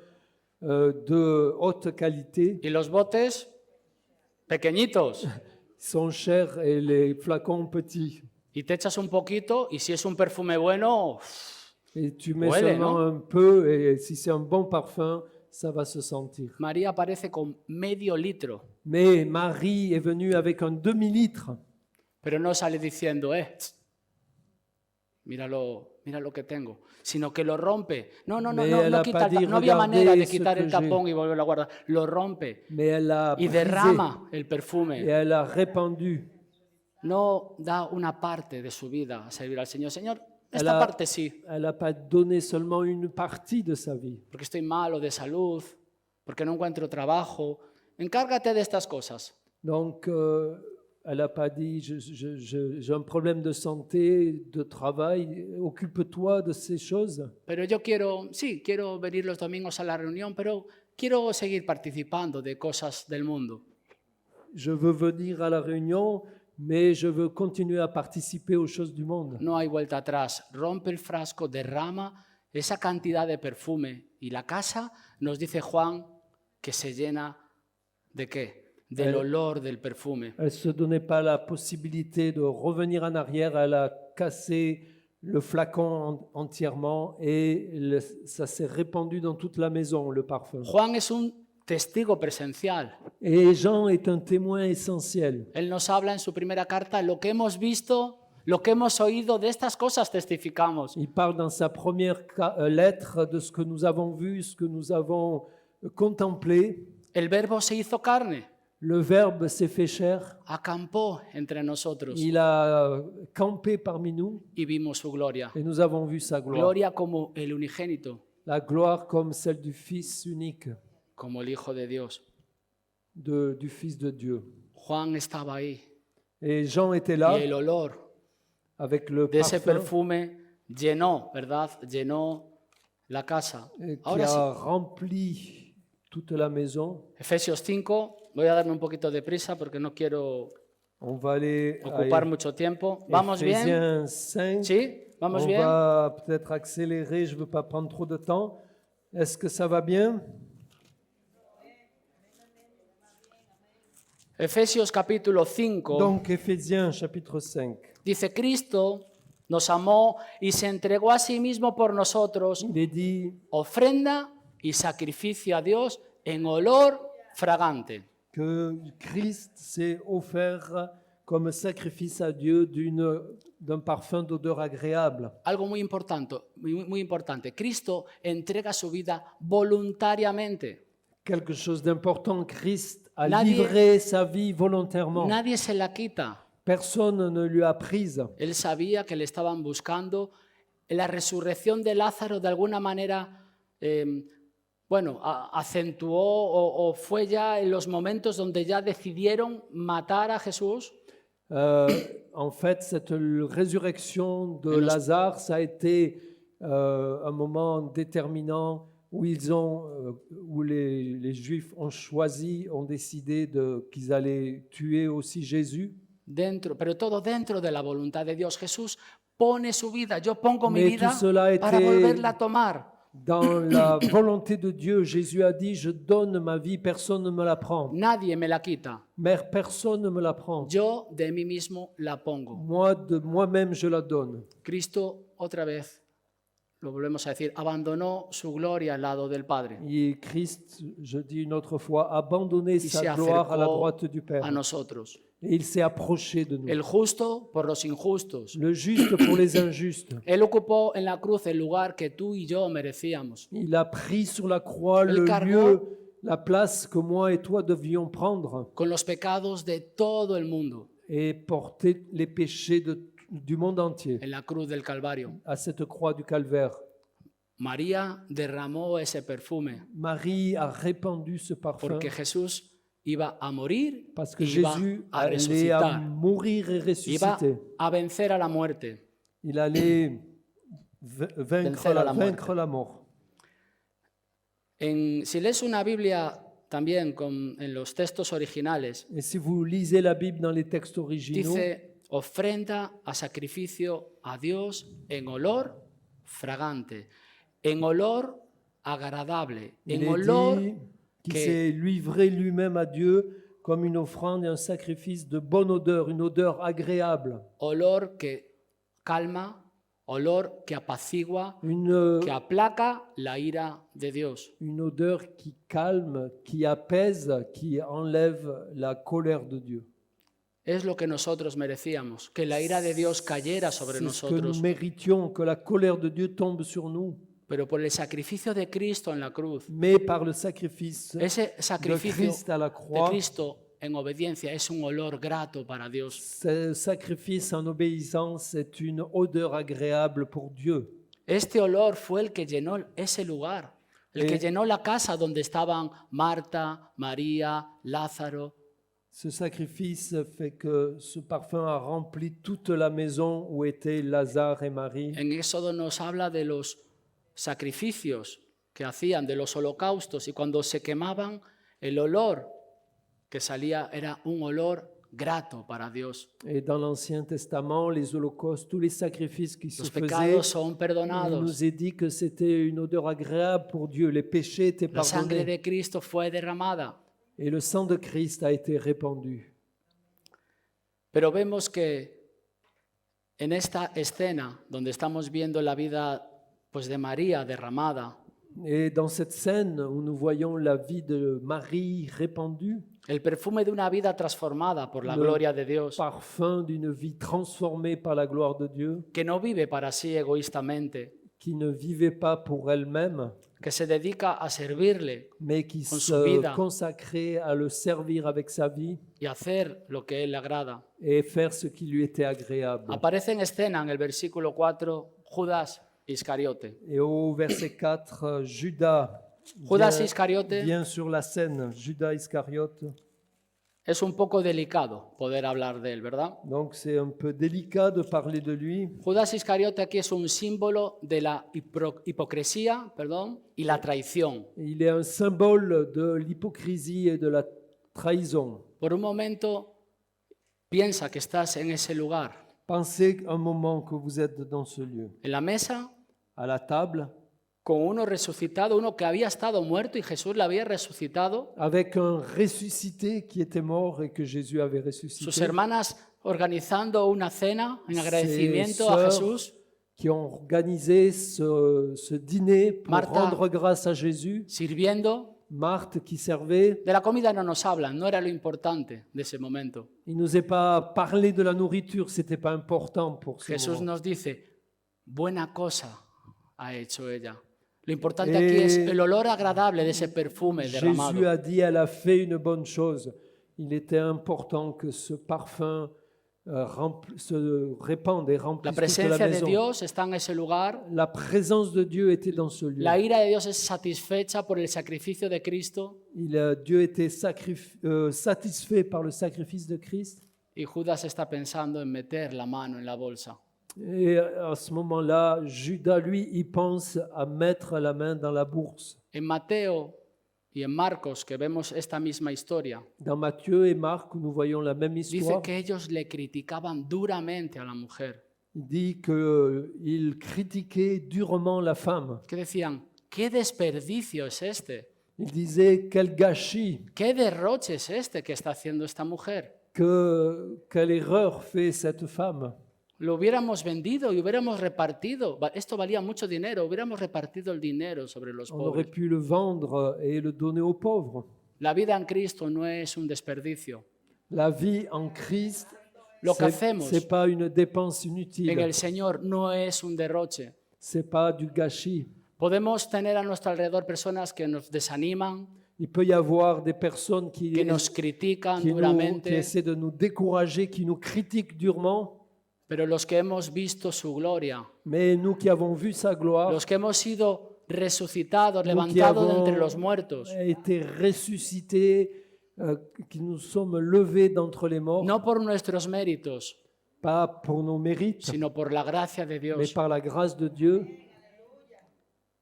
de haute qualité y los botes pequeñitos, sont chers et les flacons petits. y te echas un poquito y si es un perfume bueno, Et tu mets Huele, seulement ¿no? un peu, et si c'est un bon parfum, ça va se sentir. María aparece con medio litro, Mais Marie est venue avec un demi-litre. pero no sale diciendo, mira lo que tengo, sino que lo rompe. No Mais elle a quita pas el dit, no había manera de regardez ce quitar que el tapón y volverlo a guardar. Lo rompe Mais elle a y brisé derrama el et perfume. elle a répandu. No da una parte de su vida a servir al Señor. Señor, Elle esta a- parte sí, Elle n'a pas donné seulement une partie de sa vie. porque estoy malo de salud, porque no encuentro trabajo. Encárgate de estas cosas. Donc, elle n'a pas dit j'ai un problème de santé, de travail, occupe-toi de ces choses. Pero yo quiero venir los domingos a la reunión, pero quiero seguir participando de cosas del mundo. Je veux venir à la réunion, mais je veux continuer à participer aux choses du monde. No hay vuelta atrás. Rompe el frasco, derrama esa cantidad de perfume y la casa, nos dice Juan, que se llena ¿de qué? Del olor del perfume. Elle ne se donnait pas la possibilité de revenir en arrière. Elle a cassé le flacon entièrement et ça s'est répandu dans toute la maison, le parfum. Juan es un testigo presencial. Et Jean est un témoin essentiel. Él nos habla en su primera carta, lo que hemos visto, lo que hemos oído, de estas cosas testificamos. Il parle dans sa première lettre de ce que nous avons vu, ce que nous avons contemplé. El verbo se hizo carne, Le Verbe s'est fait chair. acampó entre nosotros Il a campé parmi nous y vimos su gloria. et nous avons vu sa gloire. Gloria como el unigénito, La gloire comme celle du Fils unique, como el Hijo de Dios. du Fils de Dieu. Juan estaba ahí Et Jean était y là el olor avec le de ese parfum perfume llenó, ¿verdad? Llenó la casa. qui Ahora sí, a rempli toute la maison. Efesios 5, voy a darme un poquito de prisa porque no quiero On va aller ocupar à mucho tiempo. ¿Vamos bien? Éphésiens 5. ¿Sí? ¿Vamos On bien? va peut-être accélérer, je ne veux pas prendre trop de temps. Est-ce que ça va bien? Efesios capítulo 5 Donc, Éphésiens chapitre 5. dice, Cristo nos amó y se entregó a sí mismo por nosotros, Il est dit ofrenda y sacrificio a Dios en olor fragante. que Christ s'est offert comme sacrifice à Dieu d'un parfum d'odeur agréable. Algo muy importante. Cristo entrega su vida voluntariamente. Quelque chose d'important, Christ a Nadie- livré sa vie volontairement. Nadie se la quita. Personne ne lui a prise. Él sabía que le estaban buscando. La resurrección de Lázaro de alguna manera, acentuó o fue ya en los momentos donde ya decidieron matar a Jesús. En fait, cette résurrection de Lazare, ça a été un moment déterminant où où les Juifs ont choisi, ont décidé qu'ils allaient tuer aussi Jésus. Pero todo dentro de la voluntad de Dios. Jesús pone su vida. Yo pongo mi Mais vida tout cela para était volverla a tomar. dans la volonté de Dieu. Jésus a dit, je donne ma vie, personne ne me la prend. Nadie me la quita. Mère, personne ne me la prend. Yo de mí mismo la pongo. Moi, de moi-même, je la donne. Cristo, otra vez, lo volvemos a decir, abandonó su gloria al lado del Padre Et Christ, je dis une autre fois, a abandonné y sa se gloire à la acercó droite du Père. a nosotros. Et il s'est approché de nous. el justo por los injustos. Le juste pour les injustes. Él ocupó en la cruz el lugar que tú y yo merecíamos. Il a pris sur la croix El le cargó- lieu, la place que moi et toi devions prendre Con los pecados de todo el mundo et porter les péchés du monde entier en la cruz del Calvario. à cette croix du calvaire. María derramó ese perfume Marie a répandu ce parfum porque Jesús iba a morir parce que y iba Jésus a allait à resucitar, mourir et iba ressusciter. a vencer a la muerte. Il allait vaincre Vencer a la vaincre la mort. Si lees una Biblia también en los textos originales, Et si vous lisez la Bible dans les textes originaux, dice ofrenda a sacrificio a Dios en olor fragante, en olor agradable, il en est olor dit qu'il que- s'est livré lui-même à Dieu comme une offrande et un sacrifice de bonne odeur, une odeur agréable, olor que calma, olor que apacigua, une, que aplaca la ira de Dios. une odeur qui calme, qui apaise, qui enlève la colère de Dieu. Es lo que nosotros merecíamos, que la ira de Dios cayera sobre C'est ce que nous nosotros, méritions, que la colère de Dieu tombe sur nous, pero por el sacrificio de Cristo en la cruz, mais par le sacrifice ese de sacrificio Christ à la de croix, Cristo en obediencia es un olor grato para Dios. ce sacrifice en obéissance est une odeur agréable pour Dieu. Este olor fue el que llenó ese lugar, el que llenó la casa donde estaban Marta, María, Lázaro. Ce sacrifice fait que ce parfum a rempli toute la maison où étaient Lazare et Marie. En Éxodo nos habla de los sacrificios que hacían, de los holocaustos, y cuando se quemaban, el olor que salía era un olor grato para Dios. Et dans l'Ancien Testament, les holocaustes, tous les sacrifices qui se Los faisaient, pecados son il perdonados. nous est dit que c'était une odeur agréable pour Dieu. Les péchés étaient La sangre pardonnés de Cristo fue derramada. et le sang de Christ a été répandu. Pero vemos que en esta escena donde estamos viendo la vida pues, de María derramada, Et dans cette scène où nous voyons la vie de Marie répandue, el perfume de una vida transformada por la Le gloria de Dios, parfum d'une vie transformée par la gloire de Dieu, que no vive para sí egoístamente, qui ne vivait pas pour elle-même, que se dedica a servirle mais qui Con su se vida. consacrait à le servir avec sa vie y hacer lo que a él le agrada. et faire ce qui lui était agréable. Aparece en escena en el versículo 4 Judas Iscariote. Et au verset 4, Judas Judas vient, Iscariote vient sur la scène, Judas Iscariote. es un poco delicado poder hablar de él, ¿verdad? Donc c'est un peu délicat de parler de lui. Judas Iscariote aquí es un símbolo de la hipocresía, y la traición. Il est un symbole de l'hypocrisie et de la trahison. Por un momento piensa que estás en ese lugar, Pensez un moment que vous êtes dans ce lieu, en la mesa, à la table, con uno resucitado, uno que había estado muerto y Jesús le había resucitado, avec un ressuscité qui était mort et que Jésus avait sus ressuscité, hermanas organizando una cena en agradecimiento a sœurs Jesús, qui ont organisé ce dîner pour Martha. rendre grâce à Jésus. sirviendo. Marthe qui servait. De la comida no nos hablan, no era lo importante de ese momento. Il nous est pas parlé de la nourriture, c'était pas important pour ce Jesús moment. nos dice, buena cosa ha hecho ella. Lo importante aquí es el olor agradable de ese perfume Jésus derramado. a dit, elle a fait une bonne chose. Il était important que ce parfum se répande et La remplisse toute la presencia de maison. Dios está en ese lugar. La présence de Dieu était dans ce lieu. La ira de Dios es satisfecha por el sacrificio de Cristo. Dieu était satisfait par le sacrifice de Christ. Y Judas está pensando en meter la mano en la bolsa. Et à ce moment-là, Judas, lui, il pense à mettre la main dans la bourse. En Mateo y en Marcos, que vemos esta misma historia, Dans Matthieu et Marc, où nous voyons la même dice histoire, que ellos le criticaban duramente a la mujer. il dit qu'il critiquait durement la femme. Que decían, ¿qué desperdicio es este? Il disait, quel gâchis, ¿Qué derroche es este que está haciendo esta mujer? quelle erreur fait cette femme. Lo hubiéramos vendido y hubiéramos repartido. Esto valía mucho dinero. Hubiéramos repartido el dinero sobre los On aurait pobres. pu le vendre et le donner aux pauvres. La vida en Cristo no es un desperdicio. La vie en Christ, Lo que c'est hacemos pas une dépense en inutile, el Señor no es un derroche. c'est pas du gâchis. Podemos tener a nuestro alrededor personas que nos desaniman, Il peut y avoir des personnes que nos critican qui duramente, essaient de nous décourager, qui nous critiquent durement, pero los que hemos visto su gloria, mais nous qui avons vu sa gloire, los que hemos sido resucitados, nous qui levantados de avons entre los muertos, été ressuscités, qui nous sommes levés d'entre les morts, no por nuestros méritos, pas pour nos mérites, sino por la gracia de mais Dios. par la grâce de Dieu.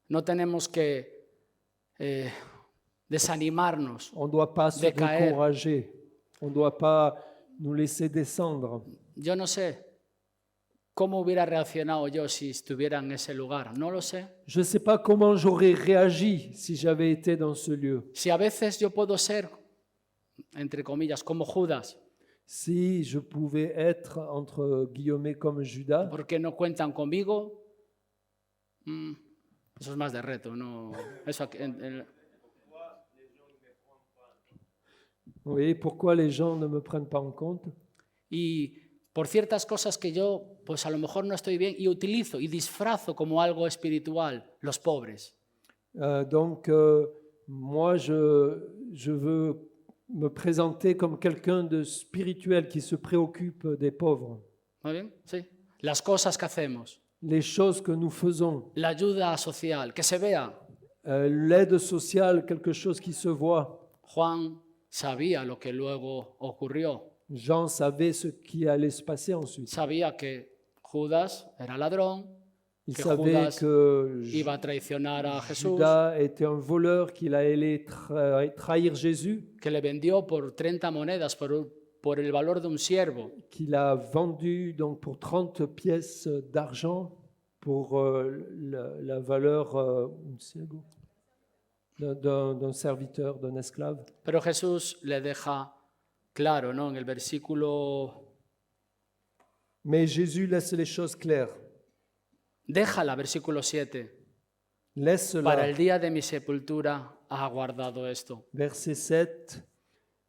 No tenemos que desanimarnos. On ne doit pas se Décaer. décourager, on ne doit pas nous laisser descendre. Yo no sé cómo hubiera reaccionado yo si estuviera en ese lugar, no lo sé. Je ne sais pas comment j'aurais réagi si j'avais été dans ce lieu. Si a veces yo puedo ser, entre comillas, como Judas, Si je pouvais être, entre guillemets, comme Judas, porque no cuentan conmigo, eso es más de reto, no. Eso oui, pourquoi les gens ne me prennent pas en compte? y por ciertas cosas que yo, pues a lo mejor no estoy bien y utilizo y disfrazo como algo espiritual, los pobres. Donc, moi, je veux me présenter comme quelqu'un de spirituel qui se préoccupe des pauvres. ¿Muy bien? Sí. Las cosas que hacemos, Les choses que nous faisons, la ayuda social, que se vea. l'aide sociale, quelque chose qui se voit. Juan sabía lo que luego ocurrió. Jean savait ce qui allait se passer ensuite. Sabía que Judas era ladrón, Il que savait Judas que iba a traicionar a Jesús, Judas était un voleur, qu'il allait trahir Jésus, que le vendió por 30 monedas por el valor de un siervo. qu'il a vendu donc pour 30 pièces d'argent pour la valeur d'un serviteur, d'un esclave. Pero Jesús le deja claro, ¿no? En el versículo, Mais Jésus laisse les choses claires. déjala, versículo 7. Para Laisse-la, el día de mi sepultura ha guardado esto. verset 7,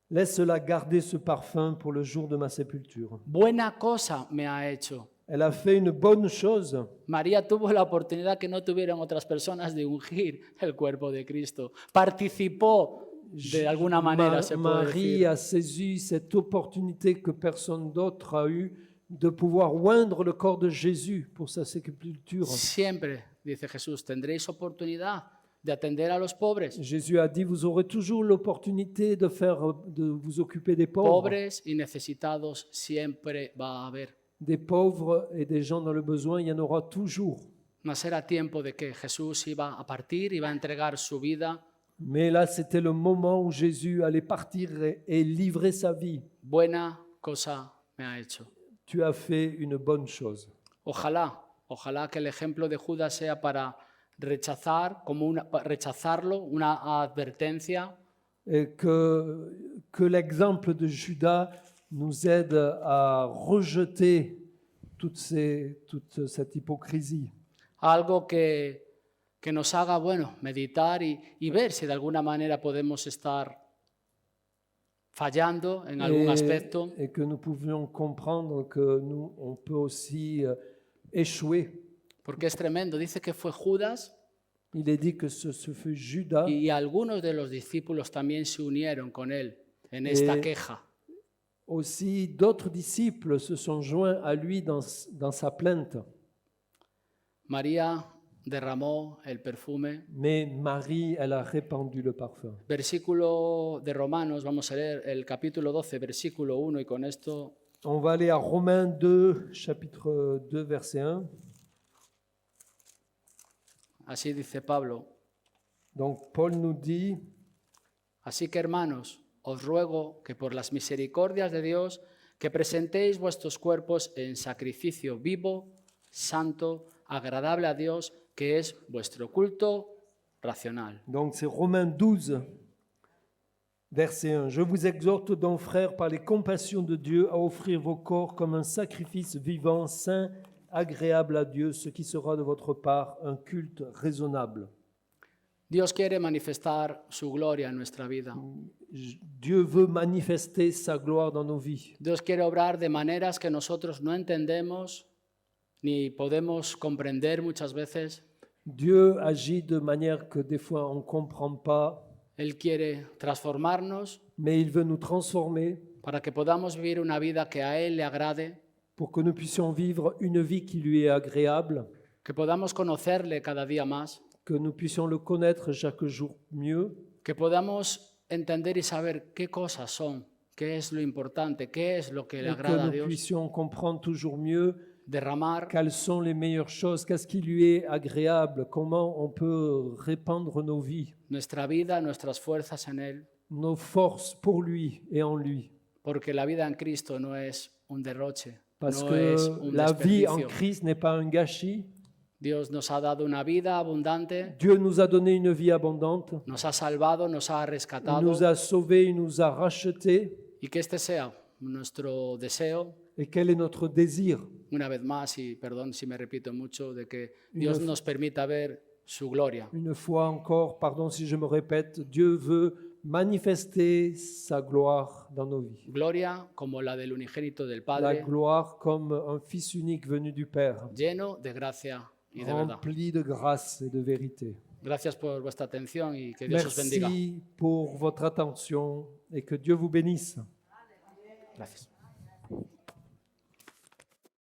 laisse-la garder ce parfum pour le jour de ma sépulture. Buena cosa me ha hecho. Elle a fait une bonne chose. María tuvo la oportunidad que no tuvieron otras personas de ungir el cuerpo de Cristo. Participó de alguna manera, se puede Marie decir. a saisi cette opportunité que personne d'autre a eue de pouvoir oindre le corps de Jésus pour sa sépulture. Siempre, dice Jesús, tendréis oportunidad de atender a los pobres. Jésus a dit, vous aurez toujours l'opportunité de vous occuper des pauvres. Pobres y necesitados siempre va a haber. Des pauvres et des gens dans le besoin, il y en aura toujours. Mas era tiempo de que Jesús iba a partir, iba a entregar su vida. Mais là, c'était le moment où Jésus allait partir et livrer sa vie. Buena cosa me ha hecho. Tu as fait une bonne chose. Ojalá que el ejemplo de Judas sea para rechazarlo, una advertencia, Et que l'exemple de Judas nous aide à rejeter toute cette hypocrisie. algo que nos haga, meditar y ver si de alguna manera podemos estar fallando en algún aspecto. Et que nous pouvions comprendre que nous, on peut aussi échouer. Porque es tremendo. Dice que fue Judas Il est dit que ce fut Judas y algunos de los discípulos también se unieron con él en esta queja. aussi. D'autres disciples se sont joints à lui dans sa plainte. María derramó el perfume. Mais Marie, elle a répandu le parfum. Versículo de Romanos, vamos a leer el capítulo 12, versículo 1, y con esto On va aller à Romains 2, chapitre 2, verset 1. así dice Pablo. Donc Paul nous dit, Así que, hermanos, os ruego que por las misericordias de Dios, que presentéis vuestros cuerpos en sacrificio vivo, santo, agradable a Dios, que es vuestro culto racional. donc c'est Romains 12, verset 1. Je vous exhorte donc, frères, par les compassions de Dieu, à offrir vos corps comme un sacrifice vivant, saint, agréable à Dieu, ce qui sera de votre part un culte raisonnable. Dios quiere manifestar su gloria en nuestra vida. Dieu veut manifester sa gloire dans nos vies. Dios quiere obrar de maneras que nosotros no entendemos ni podemos comprender muchas veces. Dieu agit de manière que des fois on ne comprend pas, Él quiere transformarnos mais il veut nous transformer para que podamos vivir una vida que a Él le agrade, pour que nous puissions vivre une vie qui lui est agréable, que podamos conocerle cada día más, que nous puissions le connaître chaque jour mieux, que podamos entender y saber qué cosas son, qué es lo importante, qué es lo que le et que agrada a nous Dios, puissions comprendre toujours mieux derramar quelles sont les meilleures choses, qu'est-ce qui lui est agréable, comment on peut répandre nos vies, nuestra vida, nuestras fuerzas en Él, nos forces pour lui et en lui. porque la vida en Cristo no es un derroche, Parce no es que un la vie en desperdicio. Christ n'est pas un gâchis. Dios nos ha dado una vida abundante, Dieu nous a donné une vie abondante. nos ha salvado, nos ha Il rescatado, nous a sauvés, il nous a rachetés. y que este sea nuestro deseo, Et quel est notre désir? una vez más, y perdón si me repito mucho, de que Dios Une- nos permita ver su gloria. Une fois encore, pardon si je me répète, Dieu veut manifester sa gloire dans nos vies. Gloria como la del unigénito del La Padre, gloire comme un Fils unique venu du Père, lleno de gracia y de verdad. rempli de grâce et de vérité. Gracias por vuestra atención y que Dios os bendiga. Merci pour votre attention et que Dieu vous bénisse. Gracias.